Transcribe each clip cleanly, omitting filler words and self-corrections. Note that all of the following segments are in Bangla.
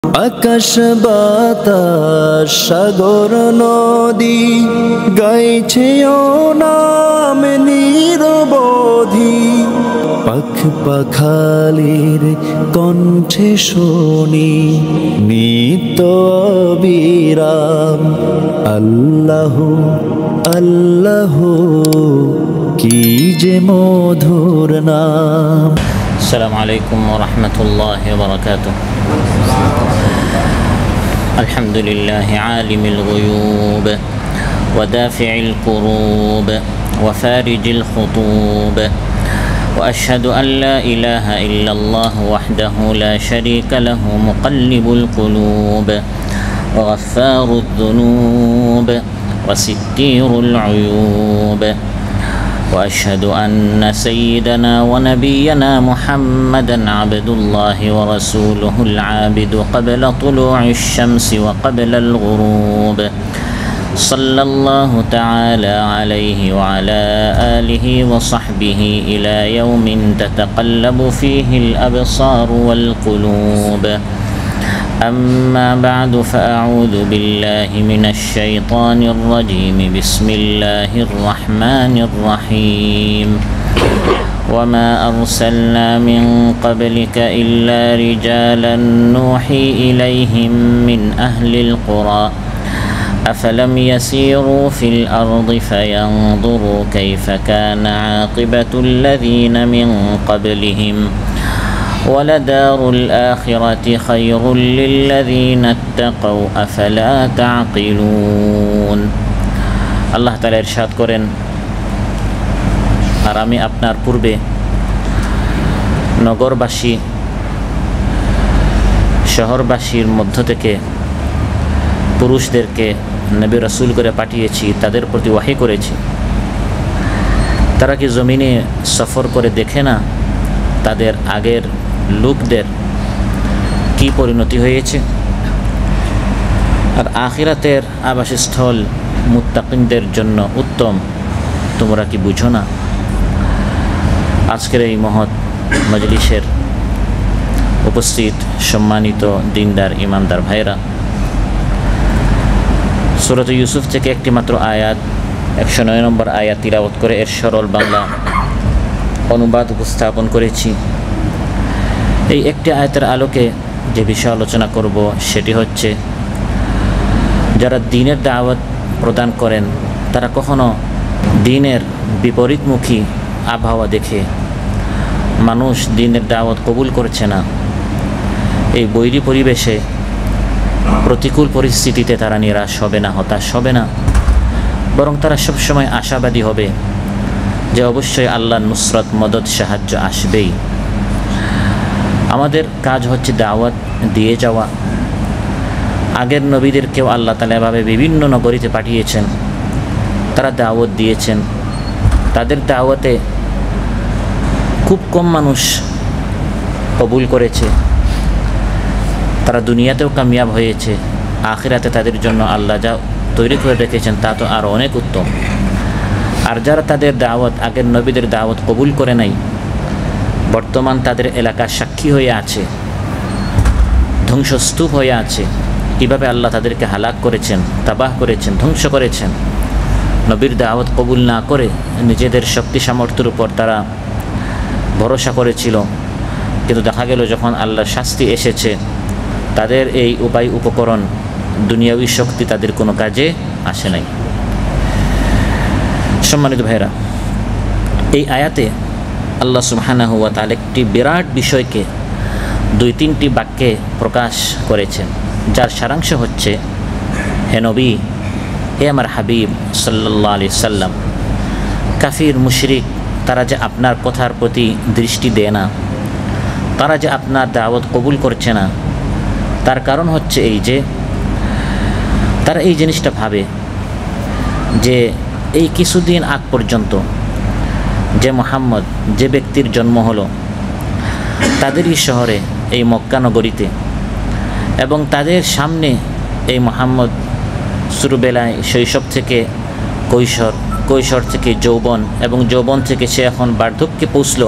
আকাশ বাতাস সাগর নদী গাইছে ও নাম নিরবধি, পাখ পাখালির কণ্ঠে শুনি নিত্য বিরাম। আল্লাহ আল্লাহ কি যে মধুর নাম। السلام عليكم ورحمة الله وبركاته. الحمد لله عالم الغيوب ودافع الكروب وفارج الخطوب، وأشهد أن لا إله إلا الله وحده لا شريك له مقلب القلوب وغفار الذنوب وستير العيوب، وأشهد أن سيدنا ونبينا محمدًا عبد الله ورسوله العابد قبل طلوع الشمس وقبل الغروب، صلى الله تعالى عليه وعلى آله وصحبه إلى يوم تتقلب فيه الأبصار والقلوب. أما بعد، فأعوذ بالله من الشيطان الرجيم. بسم الله الرحمن الرحيم. وما أرسلنا من قبلك إلا رجالا نوحي إليهم من أهل القرى أفلم يسيروا في الأرض فينظروا كيف كان عاقبة الذين من قبلهم ولدار الآخرة خير للذين اتقوا أفلا تعقلون। আল্লাহ তাআলা ইরশাদ করেন, আর আমি আপনার পূর্বে নগরবাসী শহরবাসীর মধ্য থেকে পুরুষদেরকে নবী রাসূল করে পাঠিয়েছি, তাদের প্রতি ওয়াহী করেছি। তারা কি জমিনে সফর করে দেখে না তাদের আগের লোকদের কি পরিণতি হয়েছে? আর আখিরাতের আবাসস্থল মুত্তাকিনদের জন্য উত্তম, তোমরা কি বুঝো না? আজকের এই মহৎ মজলিসের উপস্থিত সম্মানিত দিনদার ইমানদার ভাইরা, সূরা ইউসুফ থেকে একটি মাত্র আয়াত 109 নম্বর আয়াত তিলাওয়াত করে এর সরল বাংলা অনুবাদ উপস্থাপন করেছি। এই একটি আয়াতের আলোকে যে বিষয় আলোচনা করব সেটি হচ্ছে, যারা দ্বীনের দাওয়াত প্রদান করেন তারা কখনো দ্বীনের বিপরীতমুখী আবহাওয়া দেখে মানুষ দ্বীনের দাওয়াত কবুল করছে না, এই বৈরী পরিবেশে প্রতিকূল পরিস্থিতিতে তারা নিরাশ হবে না, হতাশ হবে না, বরং তারা সবসময় আশাবাদী হবে যে অবশ্যই আল্লাহর নুসরত, মদদ, সাহায্য আসবেই। আমাদের কাজ হচ্ছে দাওয়াত দিয়ে যাওয়া। আগের নবীদেরকেও আল্লাহ তাআলা এভাবে বিভিন্ন নগরীতে পাঠিয়েছেন, তারা দাওয়াত দিয়েছেন। তাদের দাওয়াতে খুব কম মানুষ কবুল করেছে, তারা দুনিয়াতেও কামিয়াব হয়েছে, আখিরাতে তাদের জন্য আল্লাহ যা তৈরি করে রেখেছেন তা তো আরও অনেক উত্তম। আর যারা তাদের দাওয়াত, আগের নবীদের দাওয়াত কবুল করে নাই, বর্তমান তাদের এলাকার সাক্ষী হয়ে আছে, ধ্বংসস্তূপ হয়ে আছে। কীভাবে আল্লাহ তাদেরকে হালাক করেছেন, তাবাহ করেছেন, ধ্বংস করেছেন। নবীর দাওয়াত কবুল না করে নিজেদের শক্তি সামর্থ্যের উপর তারা ভরসা করেছিল, কিন্তু দেখা গেল যখন আল্লাহর শাস্তি এসেছে, তাদের এই উপায় উপকরণ, দুনিয়াবী শক্তি তাদের কোনো কাজে আসে নাই। সম্মানিত ভাইরা, এই আয়াতে আল্লাহ সুবহানাহু ওয়া তাআলা একটি বিরাট বিষয়কে 2-3টি বাক্যে প্রকাশ করেছেন, যার সারাংশ হচ্ছে, হে নবী, হে আমার হাবিব সাল্লাল্লাহু আলাইহি সাল্লাম, কাফির মুশরিক তারা যে আপনার কথার প্রতি দৃষ্টি দেয় না, তারা যে আপনার দাওয়াত কবুল করছে না, তার কারণ হচ্ছে এই যে তারা এই জিনিসটা ভাবে যে এই কিছুদিন আগ পর্যন্ত যে মুহাম্মদ, যে ব্যক্তির জন্ম হলো তাদেরই শহরে, এই মক্কা নগরীতে, এবং তাদের সামনে এই মুহাম্মদ শুরুবেলায় শৈশব থেকে কৈশোর, কৈশোর থেকে যৌবন, এবং যৌবন থেকে সে এখন বার্ধক্যে পৌঁছল,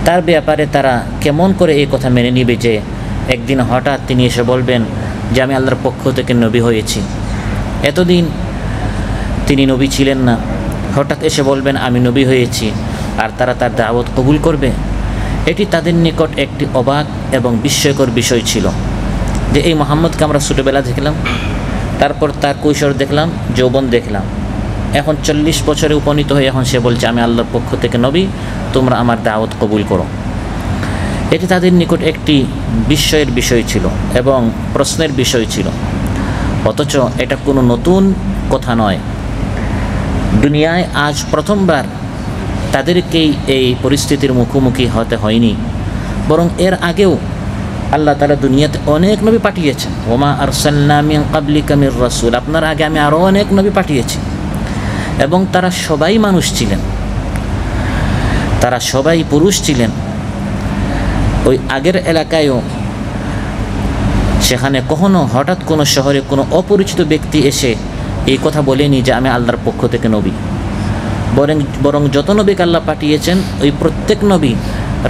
তার ব্যাপারে তারা কেমন করে এই কথা মেনে নিবে যে একদিন হঠাৎ তিনি এসে বলবেন যে আমি আল্লাহর পক্ষ থেকে নবী হয়েছি। এতদিন তিনি নবী ছিলেন না, হঠাৎ এসে বলবেন আমি নবী হয়েছি, আর তারা তার দাওয়াত কবুল করবে। এটি তাদের নিকট একটি অবাক এবং বিস্ময়কর বিষয় ছিল যে এই মুহাম্মদকে আমরা ছোটোবেলা দেখলাম, তারপর তার কৈশোর দেখলাম, যৌবন দেখলাম, এখন 40 বছরে উপনীত হয়ে এখন সে বলছে আমি আল্লাহর পক্ষ থেকে নবী, তোমরা আমার দাওয়াত কবুল করো। এটি তাদের নিকট একটি বিস্ময়ের বিষয় ছিল এবং প্রশ্নের বিষয় ছিল। অথচ এটা কোনো নতুন কথা নয়। দুনিয়ায় আজ প্রথমবার তাদেরকেই এই পরিস্থিতির মুখোমুখি হতে হয়নি, বরং এর আগেও আল্লাহ তাআলা দুনিয়াতে অনেক নবী পাঠিয়েছেন। ওমা আরসালনা মিন ক্বাবলিকা মির রাসূল, আপনার আগে আমি আরও অনেক নবী পাঠিয়েছি, এবং তারা সবাই মানুষ ছিলেন, তারা সবাই পুরুষ ছিলেন। ওই আগের এলাকায়ও সেখানে কখনো হঠাৎ কোনো শহরে কোনো অপরিচিত ব্যক্তি এসে এই কথা বলেনি যে আমি আল্লাহর পক্ষ থেকে নবী। বরং যত নবীকে আল্লাহ পাঠিয়েছেন ওই প্রত্যেক নবী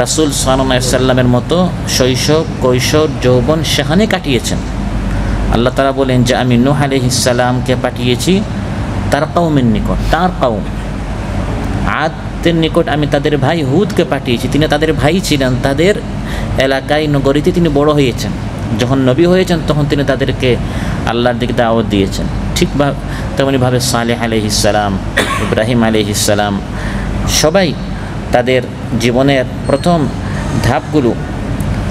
রাসূল সাল্লাল্লাহু আলাইহি সাল্লামের মতো শৈশব, কৈশোর, যৌবন সেখানে কাটিয়েছেন। আল্লাহ তাআলা বলেন যে আমি নূহ আলাইহিস সালামকে পাঠিয়েছি তার কওমের নিকট, তার কওম আদের নিকট আমি তাদের ভাই হুদকে পাঠিয়েছি। তিনি তাদের ভাই ছিলেন, তাদের এলাকায় নগরীতে তিনি বড় হয়েছেন। যখন নবী হয়েছেন তখন তিনি তাদেরকে আল্লাহর দিকে দাওয়াত দিয়েছেন। ঠিক তেমনিভাবে সালেহ আলাইহিস সালাম, ইব্রাহিম আলাইহিস সালাম সবাই তাদের জীবনের প্রথম ধাপগুলো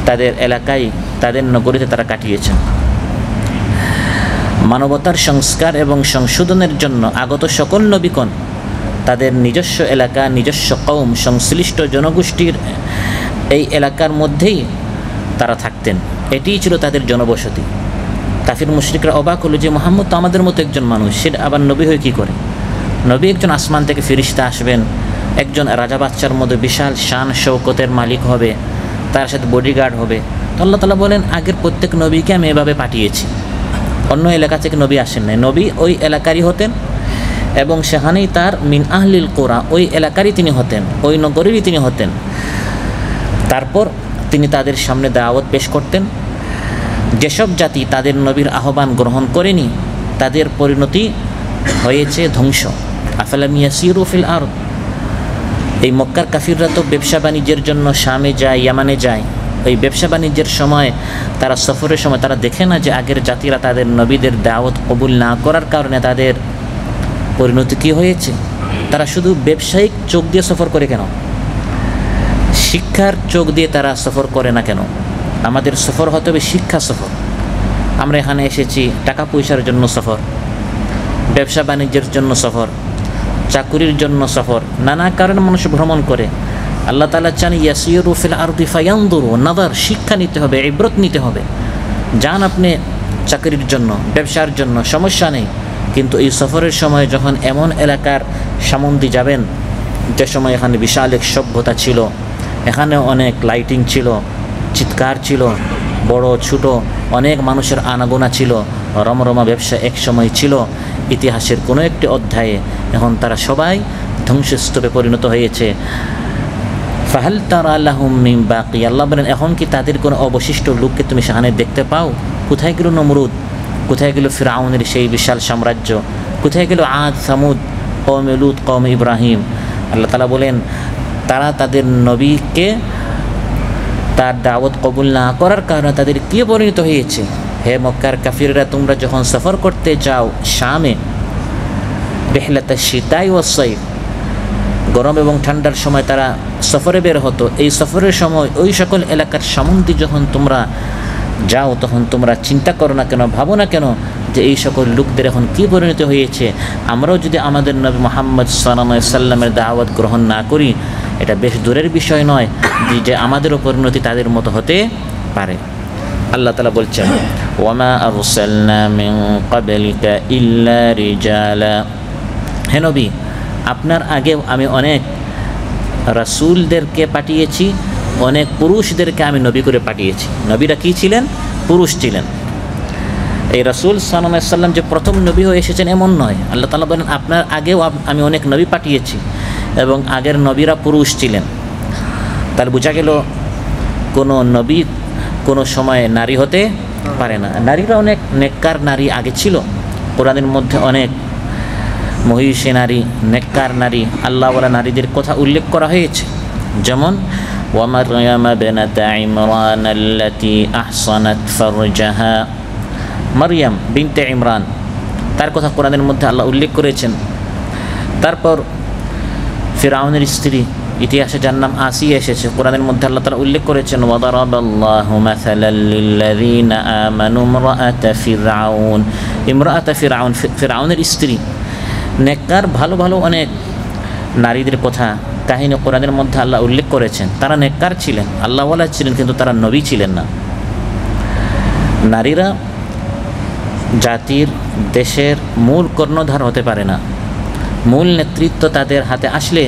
তাদের এলাকায়, তাদের নগরীতে তারা কাটিয়েছেন। মানবতার সংস্কার এবং সংশোধনের জন্য আগত সকল নবীগণ তাদের নিজস্ব এলাকা, নিজস্ব কওম, সংশ্লিষ্ট জনগোষ্ঠীর এই এলাকার মধ্যেই তারা থাকতেন। এটিই ছিল তাদের জনবসতি। কাফির মুশরিকরা অবাক হলো যে মুহাম্মদ তো আমাদের মতো একজন মানুষ, সেটা আবার নবী হয়ে কী করে? নবী একজন আসমান থেকে ফেরেশতা আসবেন, একজন রাজা বাচ্চার মধ্যে বিশাল শান শৌকতের মালিক হবে, তার সাথে বডিগার্ড হবে। তো আল্লাহ তাআলা বলেন আগের প্রত্যেক নবীকে আমি এভাবে পাঠিয়েছি, অন্য এলাকা থেকে নবী আসেন নাই, নবী ওই এলাকারই হতেন এবং সেখানেই তার মিন আহলিল কোরা, ওই এলাকারই তিনি হতেন, ওই নগরীরই তিনি হতেন। তারপর তিনি তাদের সামনে দাওয়াত পেশ করতেন। যেসব জাতি তাদের নবীর আহ্বান গ্রহণ করেনি তাদের পরিণতি হয়েছে ধ্বংস। আফালাম ইয়াসিরু ফিল আরদ, এই মক্কার কাফিররা তো ব্যবসা বাণিজ্যের জন্য শামে যায়, ইয়ামানে যায়। ওই ব্যবসা বাণিজ্যের সময় তারা সফরের সময় তারা দেখে না যে আগের জাতিরা তাদের নবীদের দাওয়াত কবুল না করার কারণে তাদের পরিণতি কী হয়েছে। তারা শুধু ব্যবসায়িক চোখ দিয়ে সফর করে কেন, শিক্ষার চোখ দিয়ে তারা সফর করে না কেন? আমাদের সফর হতে হবে শিক্ষা সফর। আমরা এখানে এসেছি টাকা পয়সার জন্য সফর, ব্যবসা বাণিজ্যের জন্য সফর, চাকুরির জন্য সফর, নানা কারণে মানুষ ভ্রমণ করে। আল্লাহ তাআলা চান ইয়াসিরু ফিল আরদি ফায়ানদুরু, নাযার, শিক্ষা নিতে হবে, ইবরত নিতে হবে। যান আপনি চাকরির জন্য, ব্যবসার জন্য, সমস্যা নেই, কিন্তু এই সফরের সময় যখন এমন এলাকার সামন্দি যাবেন যে সময় এখানে বিশাল এক সভ্যতা ছিল, এখানে অনেক লাইটিং ছিল, চিৎকার ছিল, বড় ছোট অনেক মানুষের আনাগোনা ছিল, রমরমা ব্যবসা এক সময় ছিল ইতিহাসের কোনো একটি অধ্যায়ে, এখন তারা সবাই ধ্বংসস্তূপে পরিণত হয়েছে। ফাহাল তারা লাহুম মিন বাকি, আল্লাহ বলেন এখন কি তাদের কোনো অবশিষ্ট লোককে তুমি সেখানে দেখতে পাও? কোথায় গেল নমরুদ, কোথায় গেল ফিরআউনের সেই বিশাল সাম্রাজ্য, কোথায় গেল আদ, সামুদ, কওমে লূত, কওমে ইব্রাহিম? আল্লাহ তাআলা বলেন তারা তাদের নবীকে তার দাওয়াত কবুল না করার কারণে তাদের কী পরিণত হয়েছে। হে মক্কার কাফিররা, তোমরা যখন সফর করতে যাও শামে, বেহলাতা শীতাই ও সাইফ, গরম এবং ঠান্ডার সময় তারা সফরে বের হতো। এই সফরের সময় ওই সকল এলাকার সামন্দি যখন তোমরা যাও তখন তোমরা চিন্তা করো না কেন, ভাবো না কেন যে এই সকল লোকদের এখন কী পরিণত হয়েছে? আমরাও যদি আমাদের নবী মুহাম্মদ সাল্লাল্লাহু আলাইহি সাল্লামের দাওয়াত গ্রহণ না করি, এটা বেশ দূরের বিষয় নয় যে আমাদেরও পরিণতি তাদের মতো হতে পারে। আল্লাহ তাআলা বলছেন ওয়ামা আরসালনা মিন ক্বাবলিকা ইল্লা রিজালা, হে নবী আপনার আগেও আমি অনেক রাসূলদেরকে পাঠিয়েছি, অনেক পুরুষদেরকে আমি নবী করে পাঠিয়েছি। নবীরা কী ছিলেন? পুরুষ ছিলেন। এই রাসূল সাল্লাল্লাহু আলাইহি সাল্লাম যে প্রথম নবী হয়ে এসেছেন এমন নয়। আল্লাহ তাআলা বলেন আপনার আগেও আমি অনেক নবী পাঠিয়েছি এবং আগের নবীরা পুরুষ ছিলেন। তার বোঝা গেল কোনো নবী কোনো সময় নারী হতে পারে না। নারীরা অনেক নেককার নারী আগে ছিল, কোরআনের মধ্যে অনেক মহিষী নারী, নেককার নারী, আল্লাহওয়ালা নারীদের কথা উল্লেখ করা হয়েছে। যেমন ওয়ামারয়াম বিনতা ইমরান আল্লাতী আহসানাত ফারজাহা, মারয়াম বিনতে ইমরান, তার কথা কোরআনের মধ্যে আল্লাহ উল্লেখ করেছেন। তারপর ফিরআউনের স্ত্রী, ইতিহাসে যার নাম আসিয়া এসেছে, কোরআনের মধ্যে আল্লাহ তাআলা উল্লেখ করেছেন ওয়াদারাবাল্লাহু মাসালাল লিল্লাযীনা আমানু ইমরাআতা ফিরআউন, ইমরাআতা ফিরআউন, ফিরআউনের স্ত্রী। নেককার ভালো ভালো অনেক নারীদের কথা কাহিনী কোরআনের মধ্যে আল্লাহ উল্লেখ করেছেন। তারা নেককার ছিলেন, আল্লাহওয়ালা ছিলেন, কিন্তু তারা নবী ছিলেন না। নারীরা জাতির, দেশের মূল কর্ণধার হতে পারে না। মূল নেতৃত্ব তাদের হাতে আসলে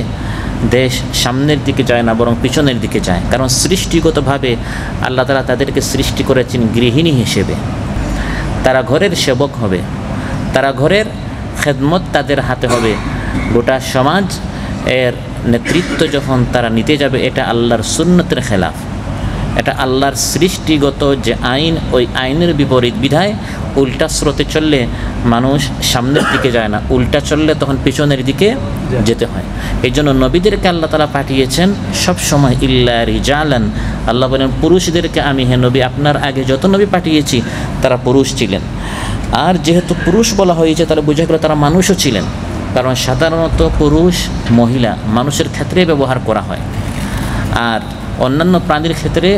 দেশ সামনের দিকে যায় না, বরং পিছনের দিকে যায়। কারণ সৃষ্টিগতভাবে আল্লাহ তাআলা তাদেরকে সৃষ্টি করেছেন গৃহিণী হিসেবে। তারা ঘরের সেবক হবে, তারা ঘরের খেদমত তাদের হাতে হবে। গোটা সমাজ এর নেতৃত্ব যখন তারা নিতে যাবে, এটা আল্লাহর সুন্নতের খেলাফ, এটা আল্লাহর সৃষ্টিগত যে আইন, ওই আইনের বিপরীত বিধায় উল্টা স্রোতে চললে মানুষ সামনের দিকে যায় না, উল্টা চললে তখন পিছনের দিকে যেতে হয়। এই জন্য নবীদেরকে আল্লাহ তাআলা পাঠিয়েছেন সব সময় ইল্লা রিজালান। আল্লাহ বলেন পুরুষদেরকে আমি হে নবী আপনার আগে যত নবী পাঠিয়েছি তারা পুরুষ ছিলেন। আর যেহেতু পুরুষ বলা হয়েছে তাহলে বোঝা গেল তারা মানুষও ছিলেন, কারণ সাধারণত পুরুষ মহিলা মানুষের ক্ষেত্রে ব্যবহার করা হয়, আর অন্যান্য প্রাণীর ক্ষেত্রে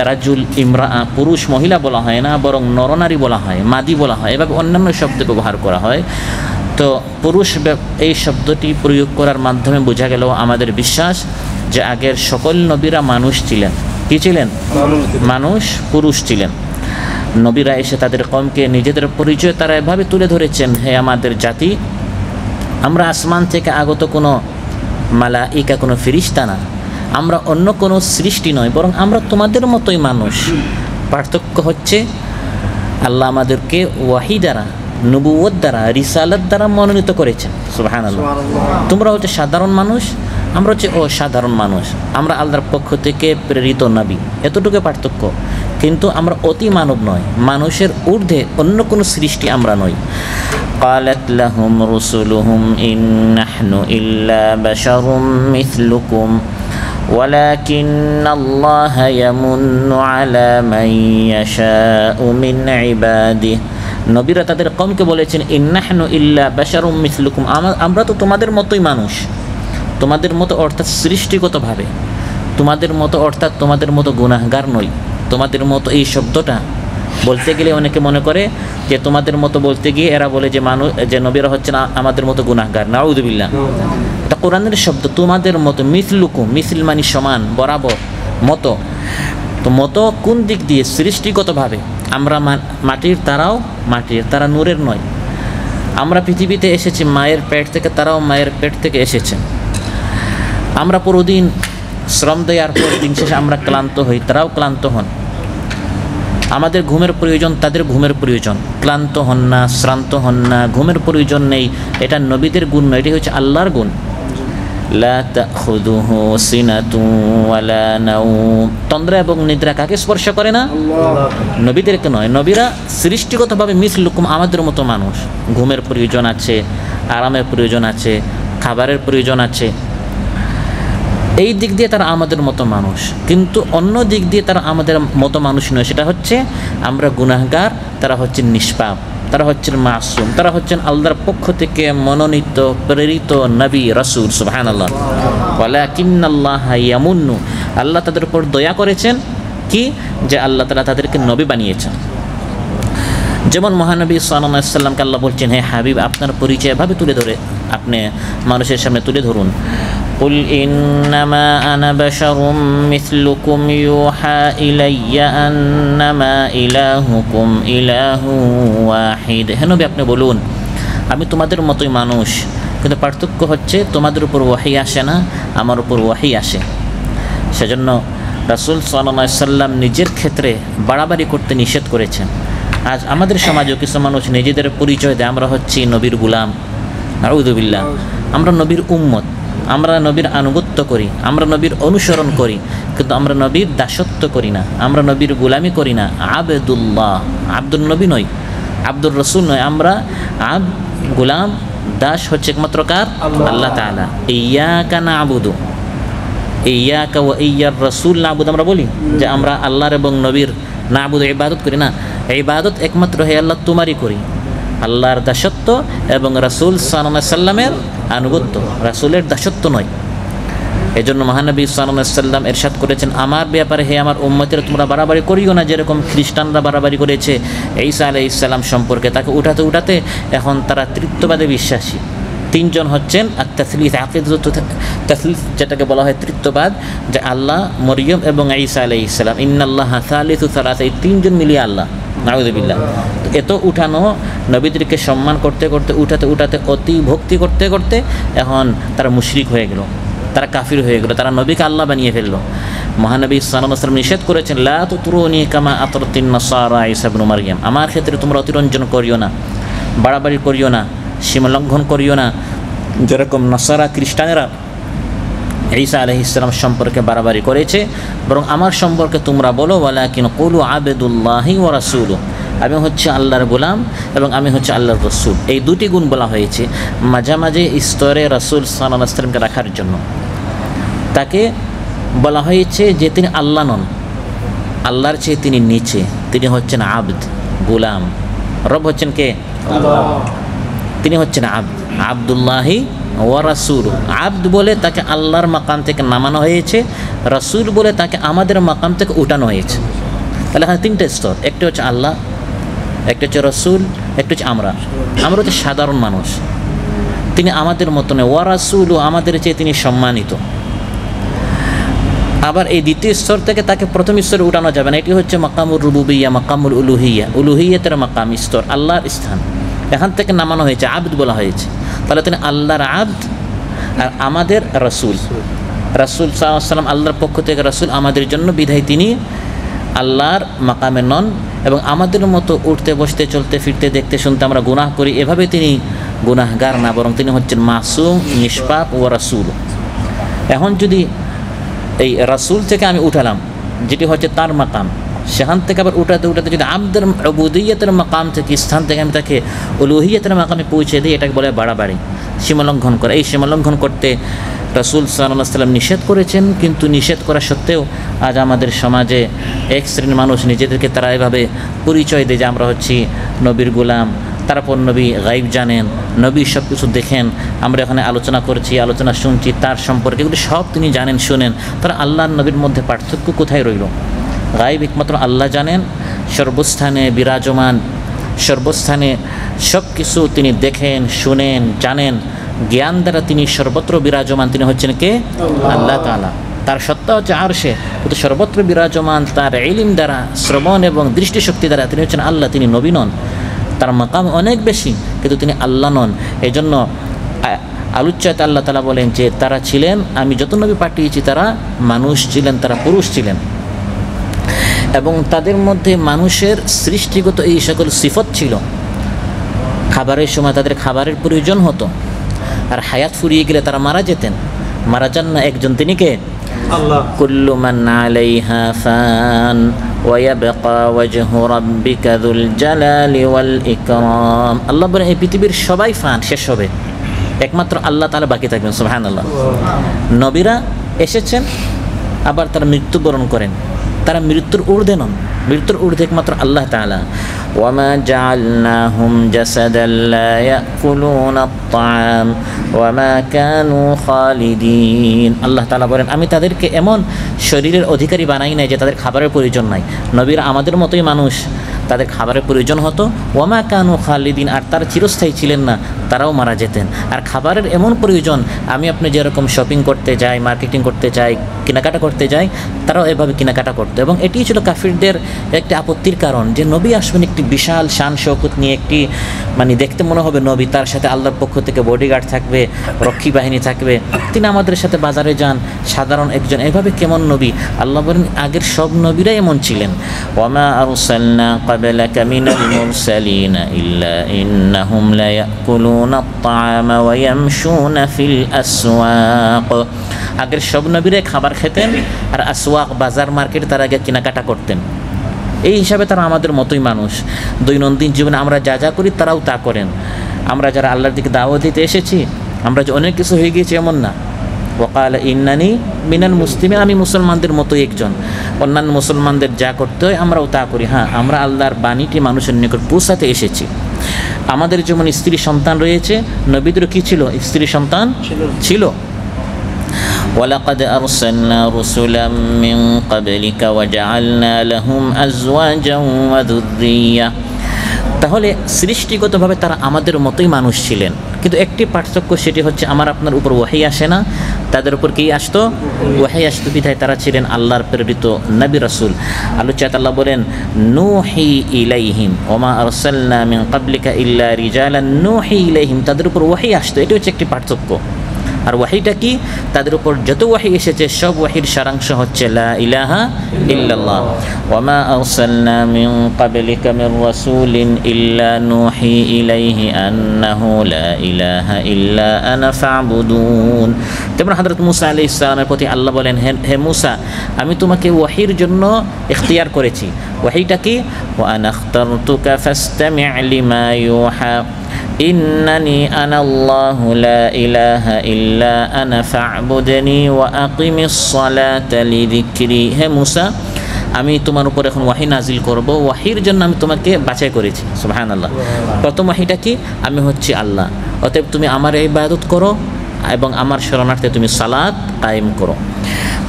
রাজুল ইমরা পুরুষ মহিলা বলা হয় না, বরং নরনারী বলা হয়, মাদি বলা হয়, এভাবে অন্যান্য শব্দ ব্যবহার করা হয়। তো পুরুষ এই শব্দটি প্রয়োগ করার মাধ্যমে বোঝা গেল আমাদের বিশ্বাস যে আগের সকল নবীরা মানুষ ছিলেন। কি ছিলেন? মানুষ, পুরুষ ছিলেন। নবীরা এসে তাদের কওমকে নিজেদের পরিচয় তারা এভাবে তুলে ধরেছেন, হে আমাদের জাতি, আমরা আসমান থেকে আগত কোনো মালাইকা, কোনো ফেরেশতা না, আমরা অন্য কোনো সৃষ্টি নয়, বরং আমরা তোমাদের মতোই মানুষ। পার্থক্য হচ্ছে আল্লাহ আমাদেরকে ওয়াহি দ্বারা, নবুয়ত দ্বারা, রিসালাত দ্বারা মনোনীত করেছেন। সুবহানাল্লাহ। তোমরা হচ্ছে সাধারণ মানুষ, আমরা হচ্ছে অসাধারণ মানুষ, আমরা আল্লাহর পক্ষ থেকে প্রেরিত নবী, এতটুকু পার্থক্য। কিন্তু আমরা অতি মানব নয়, মানুষের ঊর্ধ্বে অন্য কোনো সৃষ্টি আমরা নই। قالت لهم رسلهم إن نحن إلا بشر مثلكم ولكن الله يمن على من يشاء من عباده। নবীরা তাদের কওমকে বলেছেন ইন্নাহনু ইল্লা বাশারুম মিসলুকুম, আমরা তো তোমাদের মতোই মানুষ। তোমাদের মতো অর্থাৎ সৃষ্টিগতভাবে, তোমাদের মতো অর্থাৎ তোমাদের মতো গুনাহগার নই। তোমাদের মতো এই শব্দটা বলতে গেলে অনেকে মনে করে যে তোমাদের মতো বলতে গিয়ে এরা বলে যে মানুষ, যে নবীরা হচ্ছেন আমাদের মতো গুনাহগার। নাউযুবিল্লাহ। এটা কোরআনের শব্দ, তোমাদের মতো। মিসলুকুম, মিসল মানে সমান, বরাবর, মতো। তো মতো কোন দিক দিয়ে? সৃষ্টিগতভাবে আমরা মাটির, তারাও মাটির, তারা নূরের নয়। আমরা পৃথিবীতে এসেছি মায়ের পেট থেকে, তারাও মায়ের পেট থেকে এসেছেন। আমরা পুরোদিন শ্রম দেওয়ার পর দিন শেষে আমরা ক্লান্ত হই, তারাও ক্লান্ত হন। আমাদের ঘুমের প্রয়োজন, তাদের ঘুমের প্রয়োজন। ক্লান্ত হন না, শ্রান্ত হন না, ঘুমের প্রয়োজন নেই। এটা নবীদের গুণ নয়, এটাই হচ্ছে আল্লাহর গুণ। লা তাখুযুহু সিনাতুন ওয়ালা নাওম, তন্দ্রা এবং নিদ্রা কাকে স্পর্শ করে না? নবীদেরকে নয়। নবীরা সৃষ্টিগতভাবে মিসলুকুম, আমাদের মতো মানুষ। ঘুমের প্রয়োজন আছে, আরামের প্রয়োজন আছে, খাবারের প্রয়োজন আছে। এই দিক দিয়ে তারা আমাদের মতো মানুষ, কিন্তু অন্য দিক দিয়ে তারা আমাদের মতো মানুষ নয়। সেটা হচ্ছে আমরা গুনাহগার, তারা হচ্ছেন নিষ্পাপ, তারা হচ্ছেন মাসুম, তারা হচ্ছেন আল্লাহর পক্ষ থেকে মনোনীত প্রেরিত নবী রাসূল। সুবহানাল্লাহ। ওয়ালাকিন্নাল্লাহা ইয়ামুন্নু, আল্লাহ তাদের উপর দয়া করেছেন। কি? যে আল্লাহ তাআলা তাদেরকে নবী বানিয়েছেন। যেমন মহানবী সাল্লাল্লাহু আলাইহি ওয়াসাল্লামকে আল্লাহ বলছেন, হে হাবিব, আপনার পরিচয় এভাবে তুলে ধরে আপনি মানুষের সামনে তুলে ধরুন। قل إنما أنا بشر مثلكم يوحى إلي أنما إلهكم إله واحد। হে নবী, আপনি বলুন আমি তোমাদের মতোই মানুষ, কিন্তু পার্থক্য হচ্ছে তোমাদের উপর ওয়াহি আসে না, আমার উপর ওয়াহি আসে। সেজন্য রাসূল সাল্লাল্লাহু আলাইহি ওয়াসাল্লাম নিজের ক্ষেত্রে বাড়াবাড়ি করতে নিষেধ করেছেন। আজ আমাদের সমাজেও কিছু মানুষ নিজেদের পরিচয় দেয় আমরা হচ্ছি নবীর গোলাম। নাউযুবিল্লাহ। আমরা নবীর উম্মত, আমরা নবীর আনুগত্য করি, আমরা নবীর অনুসরণ করি, কিন্তু আমরা নবীর দাসত্ব করি না, আমরা নবীর গোলামি করি না। আবেদুল্লাহ, আব্দুল নবী নই, আব্দুর রসুল নয়, আমরা গোলাম দাস হচ্ছে একমাত্র কার? আল্লাহ তাআলা। ইয়্যাকা না'বুদু, ইয়্যাকা ওয়া ইয়্যার রাসূল না'বুদু, আমরা বলি যে আমরা আল্লাহর এবং নবীর না'বুদু ইবাদত করি না, ইবাদত একমাত্র হে আল্লাহ তোমারই করি। আল্লাহর দাসত্ব এবং রাসূল সাল্লাল্লাহু আলাইহি সাল্লামের আনুগত্য, রাসূলের দাসত্ব নয়। এজন্য মহানবী সাল্লাল্লাহু আলাইহি সাল্লাম ইরশাদ করেছেন, আমার ব্যাপারে হে আমার উম্মতেরা তোমরা বাড়াবাড়ি করিও না, যেরকম খ্রিস্টানরা বাড়াবাড়ি করেছে ঈসা আলাইহিস সালাম সম্পর্কে। তাকে উঠাতে উঠাতে এখন তারা তৃত্ববাদে বিশ্বাসী। তিনজন হচ্ছেন আত-তাসলিস, তাসলিস যেটাকে বলা হয় তৃত্ববাদ, যে আল্লাহ, মরিয়ম এবং ঈসা আলাইহিস সালাম, ইন্নাল্লাহা সালিসু সালাসা, এই তিনজন মিলিয়ে আল্লাহ। নাউযুবিল্লাহ। এত উঠানো, নবীদেরকে সম্মান করতে করতে উঠাতে উঠাতে অতি ভক্তি করতে করতে এখন তারা মুশরিক হয়ে গেল, তারা কাফির হয়ে গেল, তারা নবীকে আল্লাহ বানিয়ে ফেললো। মহানবী সাল্লাল্লাহু আলাইহি ওয়াসাল্লাম নিষেধ করেছেন, লা তুতরুনি কামা আতরাতিন নাসারা ঈসা ইবনে মারইয়াম, আমার ক্ষেত্রে তোমরা অতিরঞ্জন করিও না, বাড়াবাড়ি করিও না, সীমা লঙ্ঘন করিও না, যেরকম নাসারা খ্রিস্টানেরা ঈসা আলাইহিস সালাম সম্পর্কে বাড়াবাড়ি করেছে, বরং আমার সম্পর্কে তোমরা বলো ওয়ালাকিন কুলু আবেদুল্লাহি ওয়া রাসূলু, আমি হচ্ছে আল্লাহর গোলাম এবং আমি হচ্ছে আল্লাহর রসুল। এই দুটি গুণ বলা হয়েছে মাঝামাঝি স্তরে রাসূল সাল্লাল্লাহু আলাইহি ওয়াসাল্লামকে রাখার জন্য। তাকে বলা হয়েছে যে তিনি আল্লাহ নন, আল্লাহর চেয়ে তিনি নিচে, তিনি হচ্ছেন আবদ, গোলাম। রব হচ্ছেন কে? আল্লাহ। তিনি হচ্ছেন আবদ, আবদুল্লাহি ওয়া রাসূল। আবদ বলে তাকে আল্লাহর মাকাম থেকে নামানো হয়েছে, রাসূল বলে তাকে আমাদের মাকাম থেকে উঠানো হয়েছে। তাহলে এখানে তিনটে স্তর, একটা হচ্ছে আল্লাহ, একটা হচ্ছে রসুল, একটা হচ্ছে আমরা হচ্ছে সাধারণ মানুষ। তিনি আমাদের মতো নয়, ওয়া রাসূল, আমাদের চেয়ে তিনি সম্মানিত। আবার এই দ্বিতীয় স্তর থেকে তাকে প্রথম স্তরে উঠানো যাবে না, এটি হচ্ছে মাকামুর রুবুবিয়্যা, মাকামুল উলুহিয়্যা, উলুহিয়্যাতের মাকাম স্তর, আল্লাহর স্থান। এখান থেকে নামানো হয়েছে, আবদ বলা হয়েছে। তাহলে তিনি আল্লাহর আবদ আর আমাদের রসুল। রাসূল সাল্লাল্লাহু আলাইহি ওয়াসাল্লাম আল্লাহর পক্ষ থেকে রসুল আমাদের জন্য, বিধায় তিনি আল্লাহর মাকামে নন। এবং আমাদের মতো উঠতে বসতে চলতে ফিরতে দেখতে শুনতে আমরা গুনাহ করি, এভাবে তিনি গুনাহগার না, বরং তিনি হচ্ছেন মাসুম, নিষ্পাপ ও রাসূল। এখন যদি এই রাসূল থেকে আমি উঠালাম, যেটি হচ্ছে তার মাকাম, সেখান থেকে আবার উঠাতে উঠাতে যদি আবদের উবুদিয়্যতের মাকাম থেকে, স্থান থেকে আমি তাকে উলুহিয়্যতের মাকামে পৌঁছে দিই, এটাকে বলে বাড়াবাড়ি, সীমালঙ্ঘন করা। এই সীমালঙ্ঘন করতে রাসূল সাল্লাল্লাহু আলাইহি ওয়াসাল্লাম নিষেধ করেছেন, কিন্তু নিষেধ করা সত্ত্বেও আজ আমাদের সমাজে এক শ্রেণীর মানুষ নিজেদেরকে তারা এভাবে পরিচয় দেয় যে আমরা হচ্ছি নবীর গোলাম, তারপর নবী গাইব জানেন, নবী সব কিছু দেখেন, আমরা এখানে আলোচনা করছি, আলোচনা শুনছি তার সম্পর্কে, এগুলি সব তিনি জানেন শুনেন। তারা আল্লাহর নবীর মধ্যে পার্থক্য কোথায় রইল? গাইব একমাত্র আল্লাহ জানেন, সর্বস্থানে বিরাজমান, সর্বস্থানে সব কিছু তিনি দেখেন, শুনেন, জানেন, জ্ঞান দ্বারা তিনি সর্বত্র বিরাজমান। তিনি হচ্ছেন কে? আল্লাহ তাআলা। তার সত্তা হচ্ছে আরশে, কিন্তু সর্বত্র বিরাজমান। তার ইলম দ্বারা, শ্রবণ এবং দৃষ্টিশক্তি দ্বারা তিনি হচ্ছেন আল্লাহ। তিনি নবী নন, তার মাকাম অনেক বেশি, কিন্তু তিনি আল্লাহ নন। এই জন্য আলোচ্যাতে আল্লাহ তাআলা বলেন যে তারা ছিলেন, আমি যত নবী পাঠিয়েছি তারা মানুষ ছিলেন, তারা পুরুষ ছিলেন, এবং তাদের মধ্যে মানুষের সৃষ্টিগত এই সকল সিফত ছিল। খাবারের সময় তাদের খাবারের প্রয়োজন হতো, আর হায়াত ফুরিয়ে গেলে তারা মারা যেতেন। মারা যান না একজন, তিনি কে? আল্লাহ। কুল্লু মান আলাইহা ফান ওয়া ইয়াবকা ওয়াজহু রাব্বিকা যুল জালালি ওয়াল ইকরাম। আল্লাহ বলেন এই পৃথিবীর সবাই ফান, শেষ হবে, একমাত্র আল্লাহ তাআলা বাকি থাকবেন। সুবহানাল্লাহ। নবীরা এসেছেন, আবার তারা মৃত্যুবরণ করেন, তারা মৃত্যুর ঊর্ধ্বে নন, মৃত্যুর ঊর্ধ্বে একমাত্র আল্লাহ তাআলা। ওয়ামা জাআলনাহুম জাসাদান লা ইয়াকুলুনা আত-তাআম ওয়ামা কানু খালিদিন। আল্লাহ তাআলা বলেন আমি তাদেরকে এমন শরীরের অধিকারী বানাই নাই যে তাদের খাবারের প্রয়োজন নাই। নবীরা আমাদের মতোই মানুষ, তাদের খাবারের প্রয়োজন হতো। ওয়ামা কানু খালিদিন, আর তারা চিরস্থায়ী ছিলেন না, তারাও মারা যেতেন। আর খাবারের এমন প্রয়োজন, আমি আপনি যেরকম শপিং করতে যাই, মার্কেটিং করতে যাই, কেনাকাটা করতে যাই, তারাও এভাবে কেনাকাটা করতো। এবং এটিই ছিল কাফিরদের একটি আপত্তির কারণ, যে নবী আসবেন একটি বিশাল শান শৌকত নিয়ে, একটি মানে দেখতে মনে হবে নবী, তার সাথে আল্লাহর পক্ষ থেকে বডিগার্ড থাকবে, রক্ষী বাহিনী থাকবে, তিনি আমাদের সাথে বাজারে যান, সাধারণ একজন, এভাবে কেমন নবী? আল্লাহ বলেন আগের সব নবীরাই এমন ছিলেন। ওয়ামা আরসালনা قبلك من المرسلين إلا إنهم ليأكلون الطعام ويمشون في الأسواق আগের সব নবীরাই খাবার খেতেন আর আসওয়াক বাজার মার্কেট তারা আগে কেনাকাটা করতেন। এই হিসাবে তারা আমাদের মতোই মানুষ। দৈনন্দিন জীবনে আমরা যা যা করি তারাও তা করেন। আমরা যারা আল্লাহর দিকে দাওয়াত দিতে এসেছি আমরা যে অনেক কিছু হয়ে গিয়েছি এমন না। ওয়াকাল ইন্নানি মিনাল মুসলিমিন, আমি মুসলমানদের মতোই একজন। অন্যান্য মুসলমানদের যা করতে হয় আমরাও তা করি। হ্যাঁ, আমরা আল্লাহর বাণীটি মানুষের নিকট পৌঁছাতে এসেছি। আমাদের যেমন স্ত্রী সন্তান রয়েছে, নবীদেরও কি ছিল? স্ত্রী সন্তান ছিল। ولقد أرسلنا رسلا من قبلك وجعلنا لهم أزواجا وذرية। তাহলে সৃষ্টিগতভাবে তারা আমাদের মতোই মানুষ ছিলেন, কিন্তু একটি পার্থক্য, সেটি হচ্ছে আমার আপনার উপর ওয়াহি আসে না, তাদের উপর কি আসতো? ওয়াহি আসতো। বিধায় তারা ছিলেন আল্লাহর প্রেরিত নবী রাসূল। আল্লাহ তাআলা বলেন নূহি ইলাইহিম ওমা আরসালনা মিন ক্বাবলিকা ইল্লা রিজালান নূহি ইলাইহিম, তাদের উপর ওয়াহি আসতো। এটি হচ্ছে একটি পার্থক্য। আর ওয়াহিটা কি? তাদের উপর যত ওয়াহি এসেছে সব ওয়াহির সারাংশ হচ্ছে লা ইলাহা ইল্লাল্লাহ। ওয়ামা আরসালনা মিন ক্বাবলিকা মির রাসূলিন ইল্লা নূহি ইলাইহি আন্নাহু লা ইলাহা ইল্লা আনা ফা'বুদুন। তেমন হযরত মূসা আলাইহিস সালামের প্রতি আল্লাহ বলেন, হে মূসা, আমি তোমাকে ওয়াহির জন্য ইখতিয়ার করেছি। ওয়াহিটা কি? ওয়া আনা ইখতারতুকা ফাসতামি' লিমা ইউহা ইন্নানি আনাল্লাহু লা ইলাহা ইল্লা আনা ফা'বুদনি ওয়া আকিমিস সালাতা লিযিকরি। হে মূসা, আমি তোমার উপর এখন ওয়াহি নাজিল করব, ওয়াহির জন্য আমি তোমাকে বাছাই করেছি। সুবহানাল্লাহ। প্রথম ওয়াহিটা কি? আমি হচ্ছি আল্লাহ, অতএব তুমি আমার ইবাদত করো এবং আমার শরণার্থে তুমি সালাত কায়েম করো।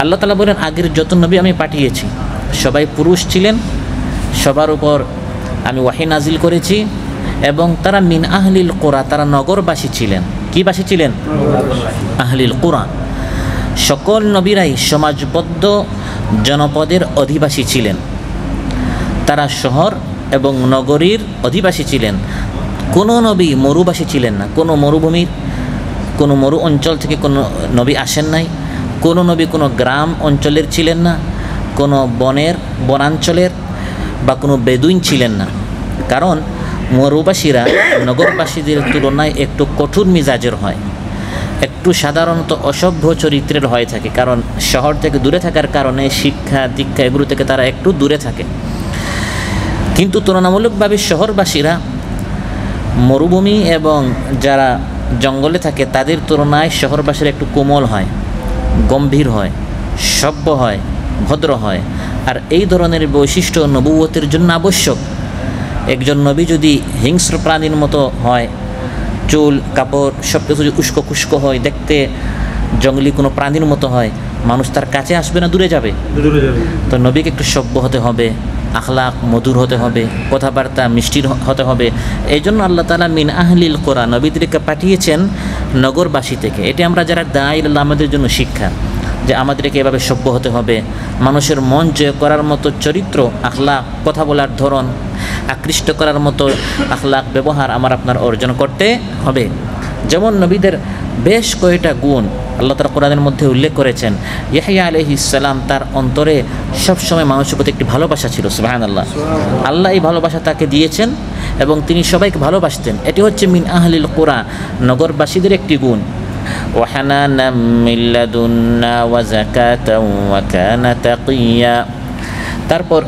আল্লাহ তাআলা বলেন, আগের যত নবী আমি পাঠিয়েছি সবাই পুরুষ ছিলেন, সবার উপর আমি ওয়াহি নাজিল করেছি এবং তারা মিন আহলিল কুরা, তারা নগরবাসী ছিলেন। কি বাসী ছিলেন? আহলিল কুরা। সকল নবীরাই সমাজবদ্ধ জনপদের অধিবাসী ছিলেন, তারা শহর এবং নগরীর অধিবাসী ছিলেন। কোনো নবী মরুবাসী ছিলেন না, কোনো মরুভূমির কোনো মরু অঞ্চল থেকে কোনো নবী আসেন নাই, কোনো নবী কোনো গ্রাম অঞ্চলের ছিলেন না, কোনো বনাঞ্চলের বা কোনো বেদুইন ছিলেন না। কারণ মরুবাসীরা নগরবাসীদের তুলনায় একটু কঠোর মিজাজের হয়, একটু সাধারণত অসভ্য চরিত্রের হয়ে থাকে, কারণ শহর থেকে দূরে থাকার কারণে শিক্ষা দীক্ষা এগুলো থেকে তারা একটু দূরে থাকে। কিন্তু তুলনামূলকভাবে শহরবাসীরা মরুভূমি এবং যারা জঙ্গলে থাকে তাদের তুলনায় শহরবাসীরা একটু কোমল হয়, গম্ভীর হয়, সভ্য হয়, ভদ্র হয়। আর এই ধরনের বৈশিষ্ট্য নবুয়তের জন্য আবশ্যক। একজন নবী যদি হিংস্র প্রাণীর মতো হয়, চুল কাপড় সব কিছু উস্কো খুস্কো হয়, দেখতে জঙ্গলি কোনো প্রাণীর মতো হয়, মানুষ তার কাছে আসবে না, দূরে যাবে। তো নবীকে একটু সভ্য হতে হবে, আখলাক মধুর হতে হবে, কথাবার্তা মিষ্টির হতে হবে। এই জন্য আল্লাহ তাআলা মিন আহলিল কুরা, নবীদেরকে পাঠিয়েছেন নগরবাসী থেকে। এটি আমরা যারা দাঈ ইলাল্লাহ আমাদের জন্য শিক্ষা, যে আমাদেরকে এভাবে সভ্য হতে হবে, মানুষের মন জয় করার মতো চরিত্র, আখলাক, কথা বলার ধরন, আকৃষ্ট করার মতো আখলাক ব্যবহার আমার আপনার অর্জন করতে হবে। যেমন নবীদের বেশ কয়েকটা গুণ আল্লাহ তাআলা কোরআনের মধ্যে উল্লেখ করেছেন। ইয়াহইয়া আলাইহিস সালাম, তার অন্তরে সবসময় মানুষের প্রতি একটি ভালোবাসা ছিল। সুবহানাল্লাহ। আল্লাহ এই ভালোবাসা তাকে দিয়েছেন এবং তিনি সবাইকে ভালোবাসতেন। এটি হচ্ছে মিন আহলিল কুরা, নগরবাসীদের একটি গুণ। ওয়াহানানাম মিন লাদুন্না ওয়া যাকাতাও ওয়া কানা তাকিয়া। তারপর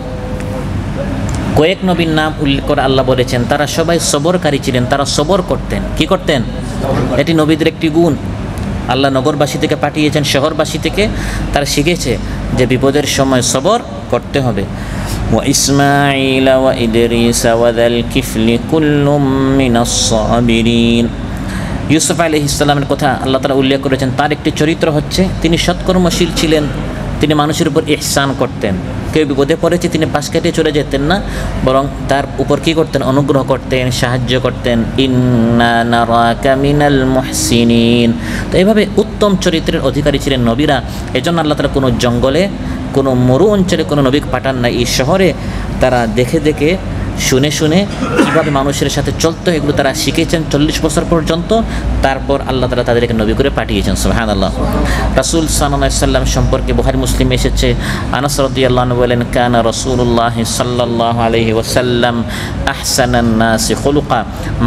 কয়েক নবীর নাম উল্লেখ করে আল্লাহ বলেছেন তারা সবাই সবরকারী ছিলেন, তারা সবর করতেন। কি করতেন? এটি নবীদের একটি গুণ। আল্লাহ নগরবাসী থেকে পাঠিয়েছেন শহরবাসী থেকে, তারা শিখেছে যে বিপদের সময় সবর করতে হবে। ওয়া ইসমাঈল ওয়া ইদরিস ওয়া যাল কিফলি কুল্লুম মিনাস সাবিরিন। ইউসুফ আলাইহিস সালামের কথা আল্লাহ তাআলা উল্লেখ করেছেন, তার একটি চরিত্র হচ্ছে তিনি সৎকর্মশীল ছিলেন, তিনি মানুষের উপর ইহসান করতেন। কেউ বিপদে পড়েছে তিনি পাশ কেটে চলে যেতেন না, বরং তার উপর কী করতেন? অনুগ্রহ করতেন, সাহায্য করতেন। ইন্না নারাকা মিনাল মুহসিনিন। তো এইভাবে উত্তম চরিত্রের অধিকারী ছিলেন নবীরা। এজন্য আল্লাহ তাআলা কোনো জঙ্গলে, কোনো মরু অঞ্চলে কোনো নবী পাঠান না, এই শহরে তারা দেখে দেখে শুনে শুনে কীভাবে মানুষের সাথে চলতে হয় এগুলো তারা শিখেছেন 40 বছর পর্যন্ত। তারপর আল্লাহ তাআলা তাদেরকে নবী করে পাঠিয়েছেন। সুবহানাল্লাহ। রাসূল সাল্লাল্লাহু আলাইহি সাল্লাম সম্পর্কে বুখারী মুসলিম এসেছে, আনাস রাদিয়াল্লাহু আনহু বলেন, কানা রাসূলুল্লাহ সাল্লাল্লাহু আলাইহি ওয়াসাল্লাম আহসানান নাসি খুলুকা,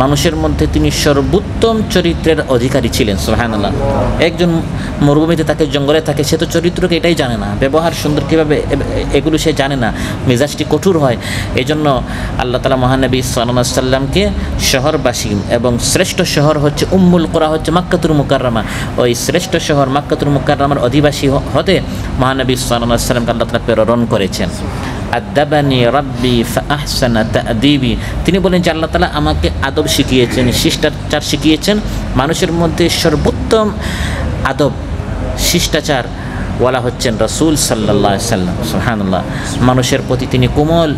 মানুষের মধ্যে তিনি সর্বোত্তম চরিত্রের অধিকারী ছিলেন। সুবহানাল্লাহ। একজন মরুভূমিতে থাকে, জঙ্গলে থাকে, সে তো চরিত্রকে এটাই জানে না, ব্যবহার সুন্দর কীভাবে এগুলো সে জানে না, মেজাজটি কঠোর হয়। এই জন্য আল্লাহ তাআলা মহানবী সাল্লাল্লাহু আলাইহি সাল্লামকে শহরবাসী এবং শ্রেষ্ঠ শহর হচ্ছে উম্মুল কুরা, হচ্ছে মক্কাতুল মুকাররমা, ওই শ্রেষ্ঠ শহর মক্কাতুল মুকাররমার অধিবাসী হতে মহানবী সাল্লাল্লাহু আলাইহি সাল্লামকে আল্লাহ তাআলা প্রেরণ করেছেন। আদাবানি রাব্বি ফাআহসানা তা'দীবি, তিনি বলেন যে আল্লাহ তাআলা আমাকে আদব শিখিয়েছেন, শিষ্টাচার শিখিয়েছেন। মানুষের মধ্যে সর্বোত্তম আদব শিষ্টাচার ওয়ালা হচ্ছেন রাসূল সাল্লাল্লাহু আলাইহি সাল্লাম। সুবহানাল্লাহ। মানুষের প্রতি তিনি কোমল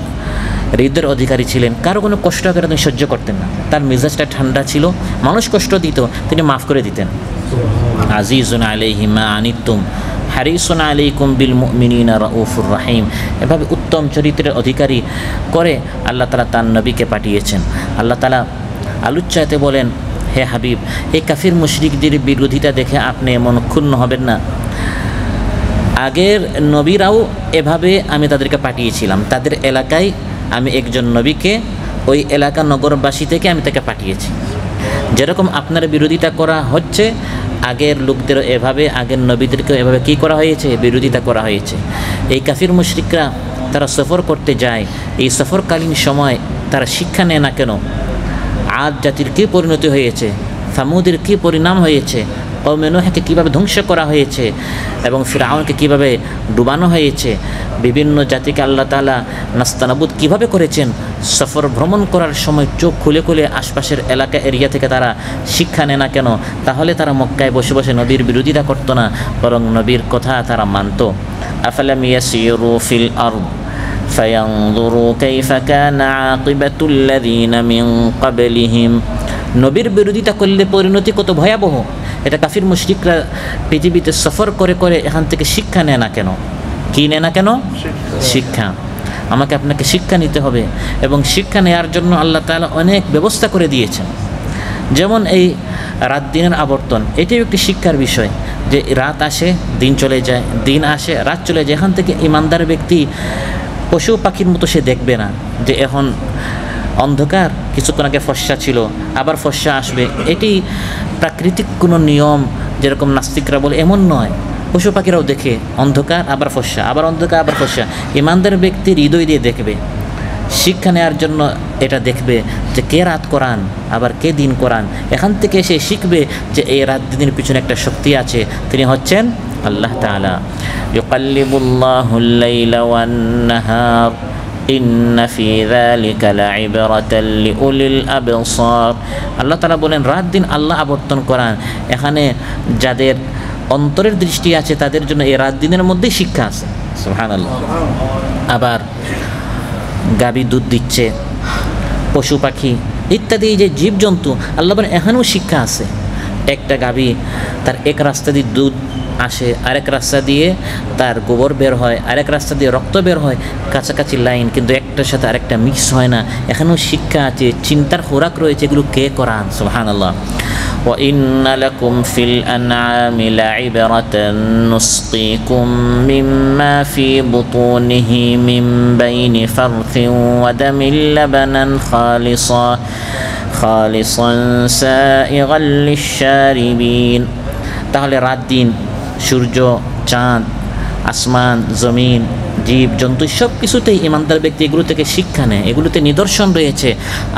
হৃদয়ের অধিকারী ছিলেন, কারো কোনো কষ্ট করে তিনি সহ্য করতেন না, তার মেজাজটা ঠান্ডা ছিল, মানুষ কষ্ট দিত তিনি মাফ করে দিতেন। আজিজুন আলাইহি মা আনিতুম হারিসুন আলাইকুম বিল মুমিনিনা রাউফুর রাহিম, এভাবে উত্তম চরিত্রের অধিকারী করে আল্লাহ তাআলা তার নবীকে পাঠিয়েছেন। আল্লাহ তাআলা আলুচ্চাতে বলেন, হে হাবিব, এই কাফির মুশরিকদের বিরোধিতা দেখে আপনি এমন ক্ষুণ্ণ হবেন না। আগের নবীরাও এভাবে আমি তাদেরকে পাঠিয়েছিলাম, তাদের এলাকায় আমি একজন নবীকে ওই এলাকা নগরবাসী থেকে আমি তাকে পাঠিয়েছি। যেরকম আপনার বিরোধিতা করা হচ্ছে, আগের লোকদেরও এভাবে, আগের নবীদেরকেও এভাবে কী করা হয়েছে, বিরোধিতা করা হয়েছে। এই কাফির মুশরিকরা তারা সফর করতে যায়, এই সফরকালীন সময় তারা শিক্ষা নেয় না কেন? আদ জাতির কী পরিণতি হয়েছে, সামুদের কী পরিণাম হয়েছে, কওমে নূহকে কীভাবে ধ্বংস করা হয়েছে এবং ফিরআউনকে কীভাবে ডুবানো হয়েছে, বিভিন্ন জাতিকে আল্লাহ তাআলা নাস্তানাবুদ কীভাবে করেছেন। সফর ভ্রমণ করার সময় চোখ খুলে খুলে আশপাশের এলাকা এরিয়া থেকে তারা শিক্ষা নেয় না কেন? তাহলে তারা মক্কায় বসে বসে নবীর বিরোধিতা করতো না, বরং নবীর কথা তারা মানত। আফালাম ইয়াসিরু ফিল আরদ ফায়ানজুরু কাইফা কানা আকিবাতুল্লাযীনা মিন ক্বাবলিহিম, নবীর বিরোধিতা করলে পরিণতি কত ভয়াবহ। এটা কাফির মুশরিকরা পৃথিবীতে সফর করে করে এখান থেকে শিক্ষা নেয় না কেন? কী নেয় না কেন? শিক্ষা। আমাকে আপনাকে শিক্ষা নিতে হবে, এবং শিক্ষা নেওয়ার জন্য আল্লাহ তাআলা অনেক ব্যবস্থা করে দিয়েছেন। যেমন এই রাত দিনের আবর্তন, এটিও একটি শিক্ষার বিষয়, যে রাত আসে দিন চলে যায়, দিন আসে রাত চলে যায়। এখান থেকে ইমানদার ব্যক্তি পশু পাখির মতো সে দেখবে না যে এখন অন্ধকার, কিছুক্ষণ আগে ফর্সা ছিল আবার ফর্সা আসবে। এটি প্রাকৃতিক কোনো নিয়ম, যেরকম নাস্তিকরা বলে, এমন নয়। পশু পাখিরাও দেখে অন্ধকার আবার ফর্সা, আবার অন্ধকার আবার ফর্সা। ইমানদার ব্যক্তির হৃদয় দিয়ে দেখবে, শিক্ষা নেওয়ার জন্য এটা দেখবে যে কে রাত করান আবার কে দিন করান। এখান থেকে সে শিখবে যে এই রাত দিনের পিছনে একটা শক্তি আছে, তিনি হচ্ছেন আল্লাহ তাআলা। ইউকাল্লিবুল্লাহুল লাইলা ওয়ান নাহার ইন্না ফি যালিকা লাইবরাতাল লিউলিল আবসার। আল্লাহ তাআলা বলেন রাত দিন আল্লাহ আবর্তন করান। এখানে যাদের অন্তরের দৃষ্টি আছে তাদের জন্য এই রাত দিনের মধ্যেই শিক্ষা আছে। সুবহানাল্লাহ। আবার গাভী দুধ দিচ্ছে, পশু পাখি ইত্যাদি যে জীবজন্তু, আল্লাহ বলেন এখানেও শিক্ষা আছে। একটা গাভী তার এক রাস্তা দিয়ে দুধ আসে, আরেক রাস্তা দিয়ে তার গোবর বের হয়, আরেক রাস্তা দিয়ে রক্ত বের হয়, কাছাকাছি লাইন, কিন্তু একটার সাথে আরেকটা মিক্স হয় না। এখানেও শিক্ষা আছে, চিন্তার খোরাক রয়েছে, এগুলো কে করান? সুবহানাল্লাহ। وَإِنَّ لَكُمْ فِي الْأَنْعَامِ لَعِبْرَةً نُسْقِيكُم مِّمَّا فِي بُطُونِهِ مِن بَيْنِ فَرْثٍ وَدَمٍ لَبَنًا خَالِصًا سَائِغًا لِلشَّارِبِينَ। তাহলে রাত দিন, সূর্য, চাঁদ, আসমান, জমিন, জীব জন্তু সব কিছুতেই ইমানদার ব্যক্তি এগুলো থেকে শিক্ষা নেয়। এগুলোতে নিদর্শন রয়েছে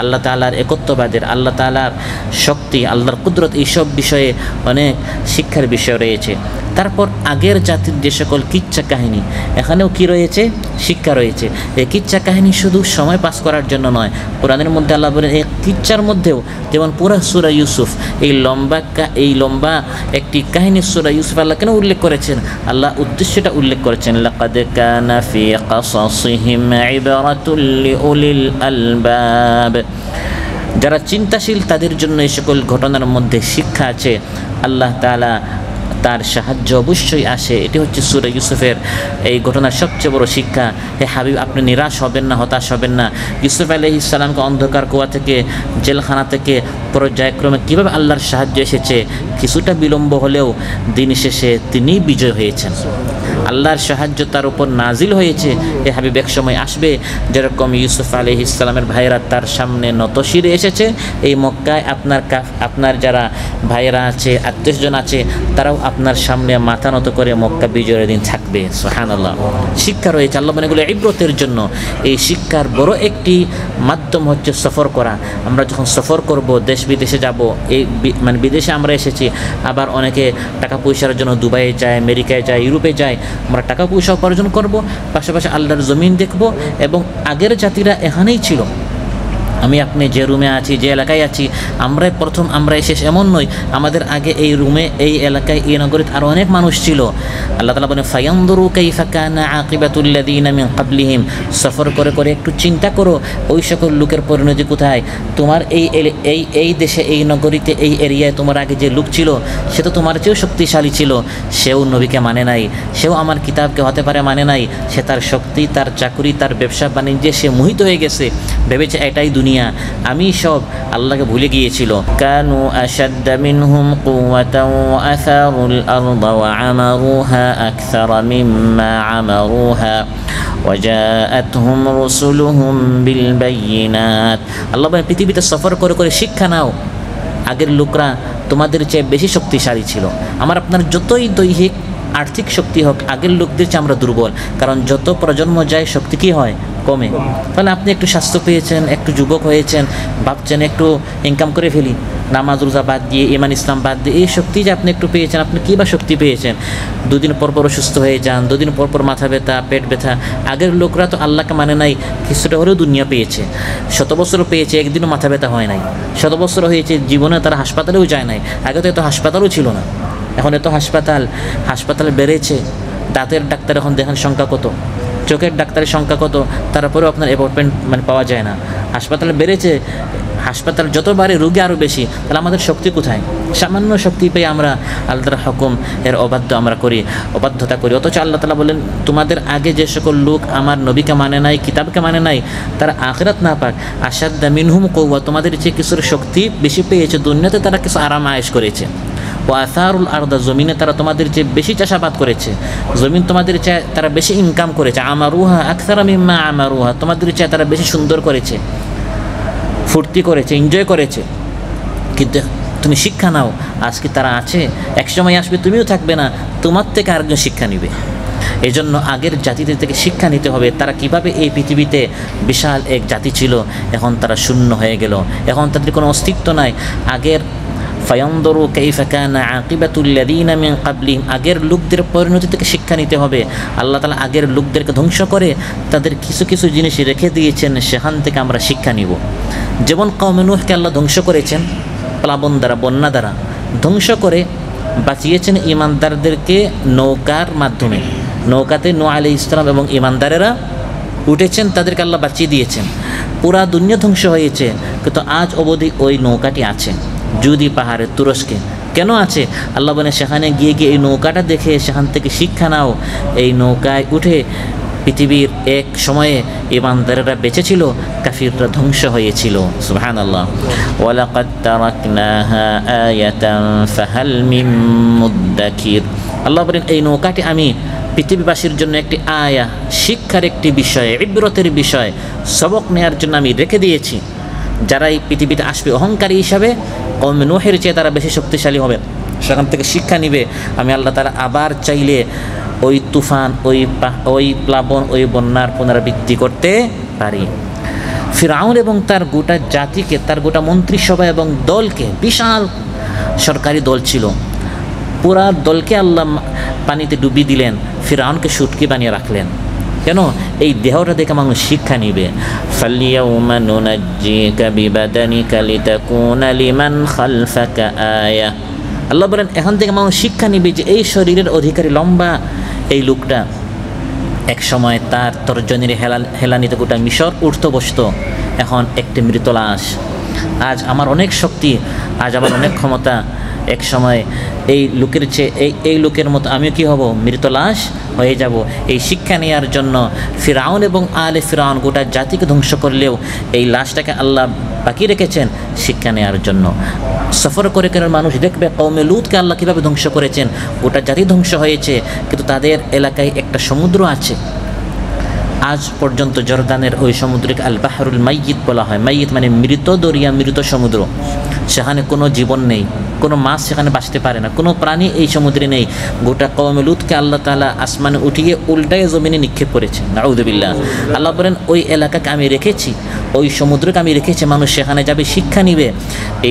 আল্লাহ তাআলার একত্ববাদের, আল্লাহ তাআলার শক্তি, আল্লাহর কুদরত, এইসব বিষয়ে অনেক শিক্ষার বিষয় রয়েছে। তারপর আগের জাতির যে সকল কিচ্ছা কাহিনী, এখানেও কি রয়েছে? শিক্ষা রয়েছে। এই কিচ্ছা কাহিনী শুধু সময় পাস করার জন্য নয়, কোরআনের মধ্যে আল্লাহ বলেন এই কিচ্ছার মধ্যেও, যেমন পুরা সূরা ইউসুফ, এই লম্বা একটি কাহিনী সূরা ইউসুফ আল্লাহ কেন উল্লেখ করেছেন? আল্লাহ উদ্দেশ্যটা উল্লেখ করেছেন, লাকাদ কানা ফি কাসাসিহিম ইবরাতুল লিউলিল আলবাব। যারা চিন্তাশীল তাদের জন্য এই সকল ঘটনার মধ্যে শিক্ষা আছে। আল্লাহ তাআলা তার সাহায্য অবশ্যই আসে। এটি হচ্ছে সূরা ইউসুফের এই ঘটনার সবচেয়ে বড় শিক্ষা। হে হাবিব, আপনি নিরাশ হবেন না, হতাশ হবেন না। ইউসুফ আলাইহিস সালামকে অন্ধকার কুয়া থেকে, জেলখানা থেকে পর্যায়ক্রমে কীভাবে আল্লাহর সাহায্য এসেছে, কিছুটা বিলম্ব হলেও দিন শেষে তিনিই বিজয় হয়েছেন। আল্লাহর সাহায্য তার উপর নাজিল হয়েছে। এ হাবিব এক সময় আসবে যেরকম ইউসুফ আলাইহিস সালামের ভাইয়েরা তার সামনে নতশিরে এসেছে, এই মক্কায় আপনার যারা ভাইয়েরা আছে, আত্মীয়স্বজন আছে, তারাও আপনার সামনে মাথা নত করে মক্কা বিজয়ের দিন থাকবে। সুবহানাল্লাহ। শিক্ষা রয়েছে, আল্লাহ মানে এগুলো ইবরতের জন্য। এই শিক্ষার বড় একটি মাধ্যম হচ্ছে সফর করা। আমরা যখন সফর করব, দেশ বিদেশে যাব, এই মানে বিদেশে আমরা এসেছি, আবার অনেকে টাকা পয়সার জন্য দুবাইয়ে যায়, আমেরিকায় যায়, ইউরোপে যায়। আমরা টাকা পয়সা উপার্জন করব, পাশাপাশি আল্লাহর জমিন দেখব। এবং আগের জাতিরা এখানেই ছিল। আমি আপনি যে রুমে আছি, যে এলাকায় আছি, আমরাই প্রথম, আমরাই শেষ এমন নই। আমাদের আগে এই রুমে, এই এলাকায়, এই নগরীতে আরও অনেক মানুষ ছিল। আল্লাহ তাআলা বলেন ফায়ানদুরু কাইফা কানা আকিবাতুল লাযিনা মিন ক্বাবলিহিম। সফর করে করে একটু চিন্তা করো ওই সকল লোকের পরিণতি কোথায়। তোমার এই দেশে, এই নগরীতে, এই এরিয়ায় তোমার আগে যে লোক ছিল, সে তো তোমার চেয়েও শক্তিশালী ছিল। সেও নবীকে মানে নাই, সেও আমার কিতাবকে হতে পারে মানে নাই। সে তার শক্তি, তার চাকরি, তার ব্যবসা বাণিজ্যে সে মোহিত হয়ে গেছে, ভেবেছে এটাই দুনিয়া, আমি সব। আল্লাহকে ভুলে গিয়েছিল। কানু আশাদ্দা মিনহুম কুওয়াতান ওয়া আসারুল আরদা ওয়া আমারুহা আকসারা মিম্মা আমারুহা ওয়া জাআতহুম রুসুলুহুম বিল বায়িনাত। আল্লাহ বলেন পৃথিবীতে সফর করে করে শিক্ষা নাও। আগের লোকরা তোমাদের চেয়ে বেশি শক্তিশালী ছিল। আমার আপনার যতই দৈহিক আর্থিক শক্তি হোক, আগের লোকদের চেয়ে আমরা দুর্বল। কারণ যত প্রজন্ম যায় শক্তি কী হয়? কমে। তাহলে আপনি একটু স্বাস্থ্য পেয়েছেন, একটু যুবক হয়েছেন, ভাবছেন একটু ইনকাম করে ফেলি, নামাজ রোজা বাদ দিয়ে, ইমান ইসলাম বাদ দিয়ে, এই শক্তি যে আপনি একটু পেয়েছেন, আপনি কী বা শক্তি পেয়েছেন? দুদিন পর পর অসুস্থ হয়ে যান, দুদিন পর পর মাথা ব্যথা, পেট ব্যথা। আগের লোকরা তো আল্লাহকে মানে নাই, কিছুটা হলেও দুনিয়া পেয়েছে, 100 বছরও পেয়েছে, একদিনও মাথা ব্যথা হয় নাই। 100 বছর হয়েছে, জীবনে তারা হাসপাতালেও যায় নাই। আগে তো এত হাসপাতালও ছিল না, এখন এত হাসপাতাল বেড়েছে। দাঁতের ডাক্তার এখন দেখেন সংখ্যা কত, চোখের ডাক্তারের সংখ্যা কত, তারপরেও আপনার অ্যাপয়েন্টমেন্ট মানে পাওয়া যায় না। হাসপাতাল বেড়েছে, হাসপাতাল যত বাড়ে রোগী আরও বেশি। তাহলে আমাদের শক্তি কোথায়? সামান্য শক্তি পেয়ে আমরা আল্লাহর হুকুম এর অবাধ্যতা করি। অথচ আল্লাহ তাআলা বলেন তোমাদের আগে যে সকল লোক আমার নবীকে মানে নাই, কিতাবকে মানে নাই, তারা আখিরাত না পাক আশাদ্দা মিনহুম কুওয়া, তোমাদের চেয়ে কিছুর শক্তি বেশি পেয়েছে, দুনিয়াতে তারা কিছু আরাম আয়েশ করেছে। ও আসারুল আরদা, জমিনে তারা তোমাদের চেয়ে বেশি চাষাবাদ করেছে, জমিন তোমাদের চেয়ে তারা বেশি ইনকাম করেছে। আমারুহা আকসারা মিম্মা আমারুহা, তোমাদের চেয়ে তারা বেশি সুন্দর করেছে, ফুর্তি করেছে, এনজয় করেছে। কিন্তু তুমি শিক্ষা নাও, আজকে তারা আছে, একসময় আসবে তুমিও থাকবে না, তোমার থেকে আরেকজন শিক্ষা নিবে। এই জন্য আগের জাতিদের থেকে শিক্ষা নিতে হবে। তারা কিভাবে এই পৃথিবীতে বিশাল এক জাতি ছিল, এখন তারা শূন্য হয়ে গেল, এখন তাদের কোনো অস্তিত্ব নাই। আগের ফায়ানদুরু কাইফা কানা আকিবাতুল লাযিনা মিন ক্বাবলিহিম, আগের লোকদের পরিণতি থেকে শিক্ষা নিতে হবে। আল্লাহ তাআলা আগের লোকদেরকে ধ্বংস করে তাদের কিছু কিছু জিনিস রেখে দিয়েছেন, সেখান থেকে আমরা শিক্ষা নিব। যেমন কওমে নূহকে আল্লাহ ধ্বংস করেছেন প্লাবন দ্বারা, বন্যা দ্বারা ধ্বংস করে বাঁচিয়েছেন ঈমানদারদেরকে নৌকার মাধ্যমে। নৌকাতে নূহ আলাইহিস সালাম এবং ঈমানদারেরা উঠেছেন, তাদেরকে আল্লাহ বাঁচিয়ে দিয়েছেন। পুরা দুনিয়া ধ্বংস হয়েছে, কিন্তু আজ অবধি ওই নৌকাটি আছে জুদি পাহাড়ে, তুরস্কে। কেন আছে? আল্লাহ বলেন সেখানে গিয়ে এই নৌকাটা দেখে সেখান থেকে শিক্ষা নাও। এই নৌকায় উঠে পৃথিবীর এক সময়ে ঈমানদারেরা বেঁচে ছিল, কাফিররা ধ্বংস হয়েছিল। সুবহানাল্লাহ। ওয়ালাকাদ তারাকনাহা আয়াতান ফাহাল মিন মুদ্দাকির। আল্লাহ বলেন এই নৌকাটি আমি পৃথিবীবাসীর জন্য একটি আয়া, শিক্ষার একটি বিষয়, ইবরতের বিষয়, সবক নেয়ার জন্য আমি রেখে দিয়েছি। যারা এই পৃথিবীতে আসবে অহংকারী হিসাবে, কওমে নূহের চেয়ে তারা বেশি শক্তিশালী হবে, সেখান থেকে শিক্ষা নিবে। আমি আল্লাহ তাআলা আবার চাইলে ওই তুফান, ওই প্লাবন, ওই বন্যার পুনরাবৃত্তি করতে পারি। ফিরআউন এবং তার গোটা জাতিকে, তার গোটা মন্ত্রিসভা এবং দলকে, বিশাল সরকারি দল ছিল, পুরা দলকে আল্লাহ পানিতে ডুবিয়ে দিলেন, ফিরআউনকে শুটকি বানিয়ে রাখলেন। কেন? এই দেহটা দেখে মানুষ শিক্ষা নিবে। ফালইয়াউমা নুনাজ্জিকা বিবাদানিকা লিতাকুনা লিমান খালফাকা আয়া। আল্লাহ বলেন এখান থেকে মানুষ শিক্ষা নিবে যে এই শরীরের অধিকারী লম্বা এই লোকটা এক সময় তার তর্জনীর হেলানিতে গোটা মিশর উঠতে বসত, এখন একটি মৃত লাশ। আজ আমার অনেক শক্তি, আজ আমার অনেক ক্ষমতা, এক সময় এই লোকের চেয়ে এই লোকের মতো আমিও কি হব, মৃত লাশ হয়ে যাব। এই শিক্ষা নেওয়ার জন্য ফিরাউন এবং আলে ফিরাউন গোটা জাতিকে ধ্বংস করলেও এই লাশটাকে আল্লাহ বাকি রেখেছেন শিক্ষা নেওয়ার জন্য। সফর করে করে মানুষ দেখবে কওমে লুতকে আল্লাহ কীভাবে ধ্বংস করেছেন, গোটা জাতি ধ্বংস হয়েছে, কিন্তু তাদের এলাকায় একটা সমুদ্র আছে। আজ পর্যন্ত জর্দানের ওই সমুদ্রকে আল বাহরুল মাইয়িত বলা হয়। মাইয়িত মানে মৃত দরিয়া, মৃত সমুদ্র। সেখানে কোনো জীবন নেই, কোনো মাছ সেখানে বাঁচতে পারে না, কোনো প্রাণী এই সমুদ্রে নেই। গোটা কওমে লুতকে আল্লাহ তাআলা আসমানে উঠিয়ে উল্টায় জমিনে নিক্ষেপ করেছেন। নাউযুবিল্লাহ। আল্লাহ বলেন ওই এলাকাকে আমি রেখেছি, ওই সমুদ্রকে আমি রেখেছি, মানুষ সেখানে যাবে, শিক্ষা নিবে।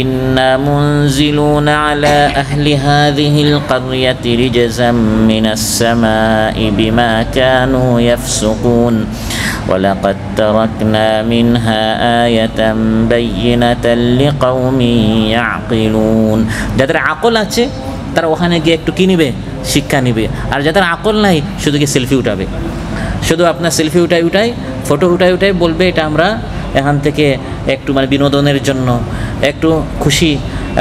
ইন্না মুনজিলুনা আলা আহলি হাযিহিল ক্বরিয়াতি রিজজাম মিনাস সামাই বিমা কানু ইয়াফসুকুন ওয়ালাকাদ তারাকনা মিনহা আয়াতান বাইয়িনাতান লিকাওমিন ইয়াকিলুন। যাদের আকল আছে তারা ওখানে গিয়ে একটু কি নিবে, শিক্ষা নিবে। আর যাদের আকল নাই শুধু কি সেলফি উঠাবে, শুধু আপনার সেলফি উঠাই ফটো উঠাই বলবে এটা আমরা এখান থেকে একটু মানে বিনোদনের জন্য, একটু খুশি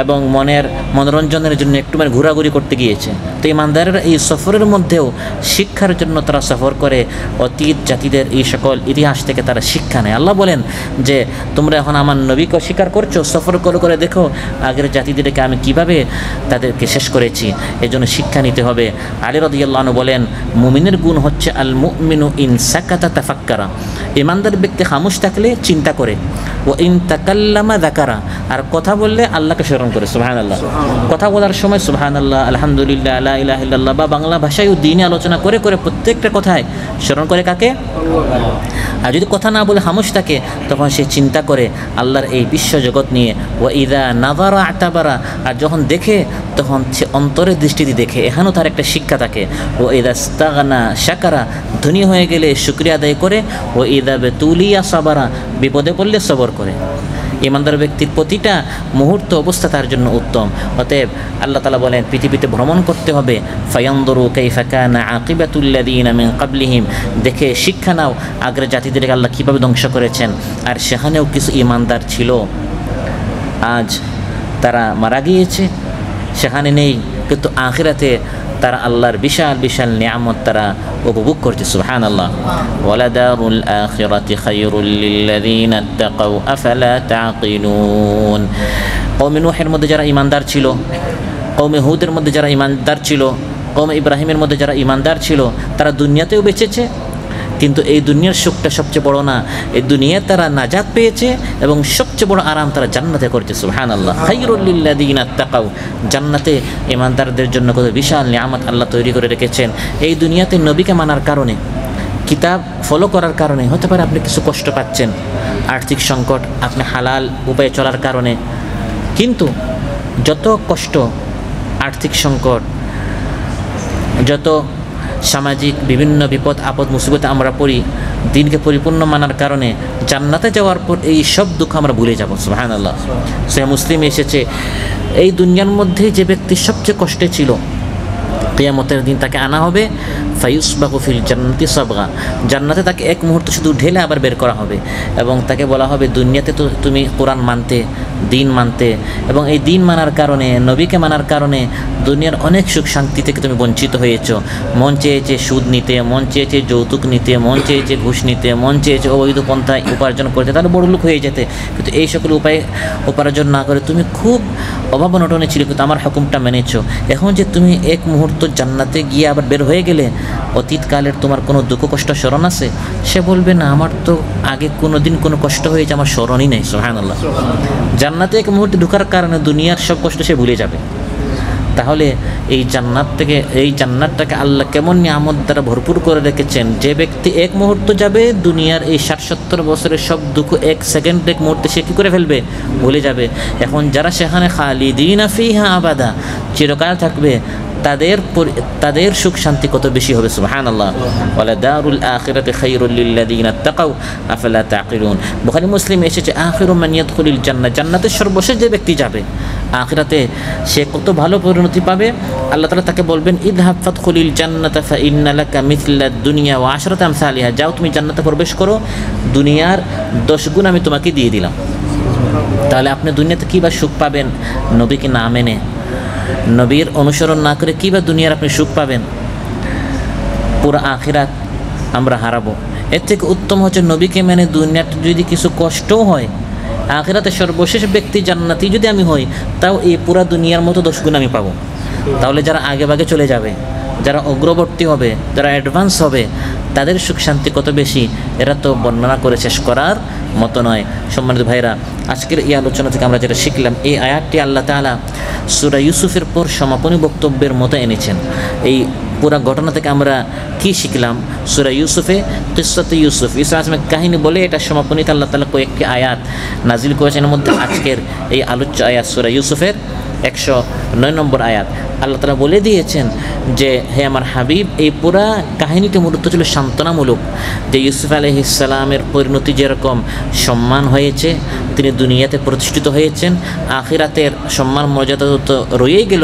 এবং মনের মনোরঞ্জনের জন্য একটু মানে ঘোরাঘুরি করতে গিয়েছে। তো ইমানদারেরা এই সফরের মধ্যেও শিক্ষার জন্য তারা সফর করে, অতীত জাতিদের এই সকল ইতিহাস থেকে তারা শিক্ষা নেয়। আল্লাহ বলেন যে তোমরা এখন আমার নবীকে অস্বীকার করছো, সফর করে করে দেখো আগের জাতিদেরকে আমি কিভাবে তাদেরকে শেষ করেছি, এজন্য শিক্ষা নিতে হবে। আলী রাদিয়াল্লাহু আনহু বলেন মুমিনের গুণ হচ্ছে আল মুমিনু ইন সাকাতা তাফাক্কারা, ইমানদার ব্যক্তি খামোশ থাকলে চিন্তা করে, ও ইন তাকাল্লামা যাকারা, আর কথা বললে আল্লাহকে স্মরণ করে। সুবহানাল্লাহ। কথা বলার সময় সুবহানাল্লাহ, আলহামদুলিল্লাহ, লা ইলাহা ইল্লাল্লাহ বা বাংলা ভাষায় ও দ্বীনি আলোচনা করে করে প্রত্যেকটা কথায় স্মরণ করে কাকে? আর যদি কথা না বলে খামোশ থাকে তখন সে চিন্তা করে আল্লাহর এই বিশ্ব জগৎ নিয়ে। ও ইদা নাযারা আতাবারা, আর যখন দেখে তখন সে অন্তরের দৃষ্টিতে দেখে, এখানেও তার একটা শিক্ষা থাকে। ও ইদা ইস্তাগনা শাকারা, ধনী হয়ে গেলে শুকরিয়া আদায় করে। ও ইদা বেতুলিয়া সাবারা, বিপদে পড়লে সবর করে। ইমানদার ব্যক্তির প্রতিটা মুহূর্ত অবস্থা তার জন্য উত্তম। অতএব আল্লাহ তাআলা বলেন পৃথিবীতে ভ্রমণ করতে হবে। ফায়ানদুরু কাইফা কানা আকিবাতুল লাযিনা মিন ক্বাবলিহিম, দেখে শিক্ষা নাও আগের জাতিদেরকে আল্লাহ কীভাবে ধ্বংস করেছেন। আর সেখানেও কিছু ইমানদার ছিল, আজ তারা মারা গিয়েছে, সেখানে নেই, কিন্তু আখিরাতে তারা আল্লাহর বিশাল বিশাল নিয়ামত তারা উপভোগ করছে। সুবহানাল্লাহ। ওয়ালাদারুল আখিরাতি খায়রুল লিল্লাযিনা ইত্তাকাউ আফালা তাকিলুন। কওমে নূহের মধ্যে যারা ঈমানদার ছিল, কওমে হুদের মধ্যে যারা ঈমানদার ছিল, কওমে ইব্রাহিমের মধ্যে যারা ঈমানদার ছিল, তারা দুনিয়াতেও বেঁচেছে, কিন্তু এই দুনিয়ার সুখটা সবচেয়ে বড় না, এই দুনিয়ায় তারা নাজাত পেয়েছে এবং সবচেয়ে বড় আরাম তারা জান্নাতে করছে। সুবহানাল্লাহ। খায়রুল লিল্লাযিনা ইত্তাকাউ, জান্নাতে ঈমানদারদের জন্য কত বিশাল নিয়ামত আল্লাহ তৈরি করে রেখেছেন। এই দুনিয়াতে নবীকে মানার কারণে, কিতাব ফলো করার কারণে হতে পারে আপনি কিছু কষ্ট পাচ্ছেন, আর্থিক সংকট, আপনি হালাল উপায়ে চলার কারণে, কিন্তু যত কষ্ট, আর্থিক সংকট, যত সামাজিক বিভিন্ন বিপদ আপদ মুসিবতে আমরা পড়ি, দিনকে পরিপূর্ণ মানার কারণে জান্নাতে যাওয়ার পর এই সব দুঃখ আমরা ভুলে যাব। সুবহানাল্লাহ। সহিহ মুসলিমে এসেছে এই দুনিয়ার মধ্যে যে ব্যক্তি সবচেয়ে কষ্টে ছিল, কিয়ামতের দিন তাকে আনা হবে, ফায়ুসবাগু ফিল জান্নাতি সাবগা, জান্নাতে তাকে এক মুহূর্ত শুধু ঢেলে আবার বের করা হবে এবং তাকে বলা হবে দুনিয়াতে তো তুমি কোরআন মানতে, দিন মানতে, এবং এই দিন মানার কারণে, নবীকে মানার কারণে দুনিয়ার অনেক সুখ শান্তি থেকে তুমি বঞ্চিত হয়েছো। মন চেয়েছে সুদ নিতে, মন চেয়েছে যৌতুক নিতে, মন চেয়েছে ঘুষ নিতে, মন চেয়েছে অবৈধ পন্থায় উপার্জন করতে, তাহলে বড় লোক হয়ে যেতে, কিন্তু এই সকল উপায়ে উপার্জন না করে তুমি খুব অভাব অনটনে ছিলে, কিন্তু আমার হুকুমটা মেনেছো। এখন যে তুমি এক মুহূর্ত জান্নাতে গিয়ে আবার বের হয়ে গেলে, অতীতকালের তোমার কোনো দুঃখ কষ্ট স্মরণ আছে? সে বলবে না, আমার তো আগে কোনো দিন কোনো কষ্ট হয়েছে আমার স্মরণই নেই। সুবহানাল্লাহ। জান্নাতে এক মুহূর্তে ঢোকার কারণে দুনিয়ার সব কষ্ট সে ভুলে যাবে। তাহলে এই জান্নাত থেকে, এই জান্নাতটাকে আল্লাহ কেমন নিয়ামত দ্বারা ভরপুর করে রেখেছেন। যে ব্যক্তি এক মুহূর্ত যাবে, দুনিয়ার এই 60-70 বছরের সব দুঃখ এক সেকেন্ড, এক মুহূর্তে সে কী করে ফেলবে? ভুলে যাবে। এখন যারা সেখানে খালিদিনা ফিহা আবাদা, চিরকাল থাকবে, তাদের সুখ শান্তি কত বেশি হবে। সুবহানাল্লাহ। ওয়ালা দারুল আখিরাতি খায়রুল লিল্লাযিনা ইত্তাকাউ আফালা তাকিলুন। বুখারী মুসলিম এসেছে আখিরু মান ইয়াদখুলুল জান্নাহ, জান্নাতে সর্বশেষ যে ব্যক্তি যাবে আখিরাতে সে কত ভালো পরিণতি পাবে। আল্লাহ তাআলা তাকে বলবেন ইযহাব ফাদখুলিল জান্নাতা ফা ইন্না লাকা মিথলাদ দুনিয়া ওয়া 10 আমসালিহা, যাও তুমি জান্নাতে প্রবেশ করো, দুনিয়ার 10 গুণ আমি তোমাকে দিয়ে দিলাম। তাহলে আপনি দুনিয়াতে কী বা সুখ পাবেন নবীকে না মেনে? নবীর অনুসরণ না করে কী বা দুনিয়ার আপনি সুখ পাবেন? পুরো আখিরাত আমরা হারাবো। এর থেকে উত্তম হচ্ছে নবীকে মেনে দুনিয়াতে যদি কিছু কষ্টও হয়, আখিরাতে সর্বশেষ ব্যক্তি জান্নাতি যদি আমি হই, তাও এই পুরা দুনিয়ার মতো 10 গুণ আমি পাবো। তাহলে যারা আগে ভাগে চলে যাবে, যারা অগ্রবর্তী হবে, যারা অ্যাডভান্স হবে, তাদের সুখ শান্তি কত বেশি, এরা তো বর্ণনা করে শেষ করার মতো নয়। সম্মানিত ভাইরা, আজকের এই আলোচনা থেকে আমরা যেটা শিখলাম, এই আয়াতটি আল্লাহ তাআলা সূরা ইউসুফের পর সমাপনী বক্তব্যের মতো এনেছেন। এই পুরা ঘটনা থেকে আমরা কি শিখলাম? সূরা ইউসুফে কিসসাতে ইউসুফ ইসলামের কাহিনী বলে এটা সমাপনীতে আল্লাহ তাআলা কয়েকটি আয়াত নাজিল করেছেন। এর মধ্যে আজকের এই আলোচ্য আয়াত সূরা ইউসুফের 109 নম্বর আয়াত। আল্লাহ তাআলা বলে দিয়েছেন যে হে আমার হাবিব, এই পুরা কাহিনীটি মূলত ছিল সান্ত্বনামূলক, যে ইউসুফ আলাইহিস সালামের পরিণতি যেরকম সম্মান হয়েছে, তিনি দুনিয়াতে প্রতিষ্ঠিত হয়েছেন, আখিরাতের সম্মান মর্যাদা তো রয়েই গেল।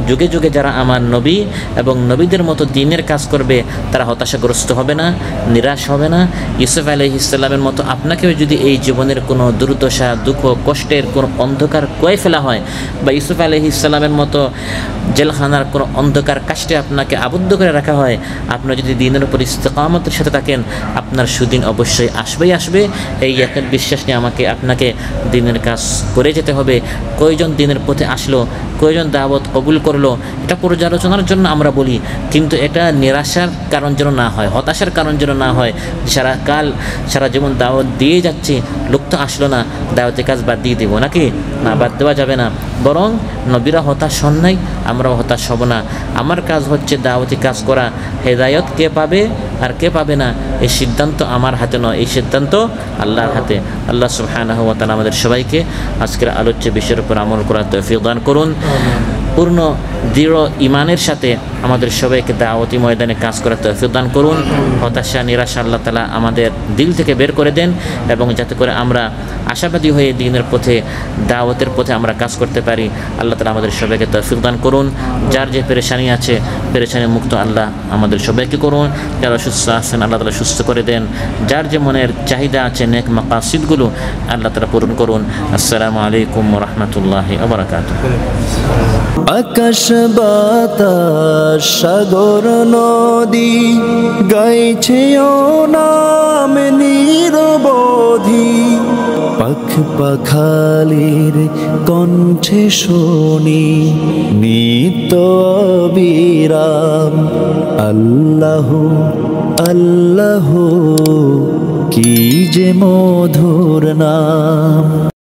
যুগে যুগে যারা আমার নবী এবং নবীদের মতো দ্বীনের কাজ করবে, তারা হতাশাগ্রস্ত হবে না, নিরাশ হবে না। ইউসুফ আলাইহিস সালামের মতো আপনাকেও যদি এই জীবনের কোনো দুর্দশা, দুঃখ, কষ্টের কোনো অন্ধকার কয়ে ফেলা হয়, বা ইউসুফ আলাইহিস সালামের মতো জেলখানার কোনো অন্ধকার কাষ্টে আপনাকে আবদ্ধ করে রাখা হয়, আপনার যদি দ্বীনের উপর ইস্তেকামতের সাথে থাকেন, আপনার সুদিন অবশ্যই আসবেই আসবে। এই ইয়াকিন বিশ্বাস নিয়ে আপনাকে দ্বীনের কাজ করে যেতে হবে। কয়জন দ্বীনের পথে আসলো, কয়জন দাওয়াত কবুল করলো, এটা পর্যালোচনার জন্য আমরা বলি, কিন্তু এটা নিরাশার কারণ যেন না হয়, হতাশার কারণ যেন না হয়। সারা জীবন দাওয়াত দিয়ে যাচ্ছি, লোক তো আসলো না, দাওয়াতের কাজ বাদ দিয়ে দেবো নাকি? না, বাদ দেওয়া যাবে না। বরং নবীরা হতাশ হন নাই, আমরাও হতাশ হব না। আমার কাজ হচ্ছে দাওয়াতি কাজ করা। হেদায়ত কে পাবে আর কে পাবে না, এই সিদ্ধান্ত আমার হাতে নয়, এই সিদ্ধান্ত আল্লাহর হাতে। আল্লাহ সুবহানাহু ওয়া তাআলা আমাদের সবাইকে আজকের আলোচ্য বিষয়ের উপর আমল করার তৌফিক দান করুন। পূর্ণ দৃঢ় ঈমানের সাথে আমাদের সবাইকে দাওয়াতি ময়দানে কাজ করার তৌফিক দান করুন। হতাশা, নিরাশা আল্লাহ তাআলা আমাদের দিল থেকে বের করে দেন, এবং যাতে করে আমরা আশাবাদী হয়ে দ্বীনের পথে, দাওয়াতের পথে আমরা কাজ করতে পারি। আল্লাহ তাআলা আমাদের সবাইকে তৌফিক দান করুন। যার যে পেরেশানি আছে, পেরেশানি মুক্ত আল্লাহ আমাদের সবাইকে করুন। যারা সুস্থ আছেন আল্লাহ তাআলা সুস্থ করে দেন। যার যে মনের চাহিদা আছে, নেক মাকাসিদগুলো আল্লাহ তাআলা পূরণ করুন। আসসালামু আলাইকুম ওয়া রাহমাতুল্লাহি ওয়া বারাকাতুহু। আকাশ বাতাস সাগর নদী গাইছে ও নাম নিরবধি, পাখ পাখালির কণ্ঠে শুনি নিত্য বিরাম। আল্লাহু আল্লাহু কি যে মধুর নাম।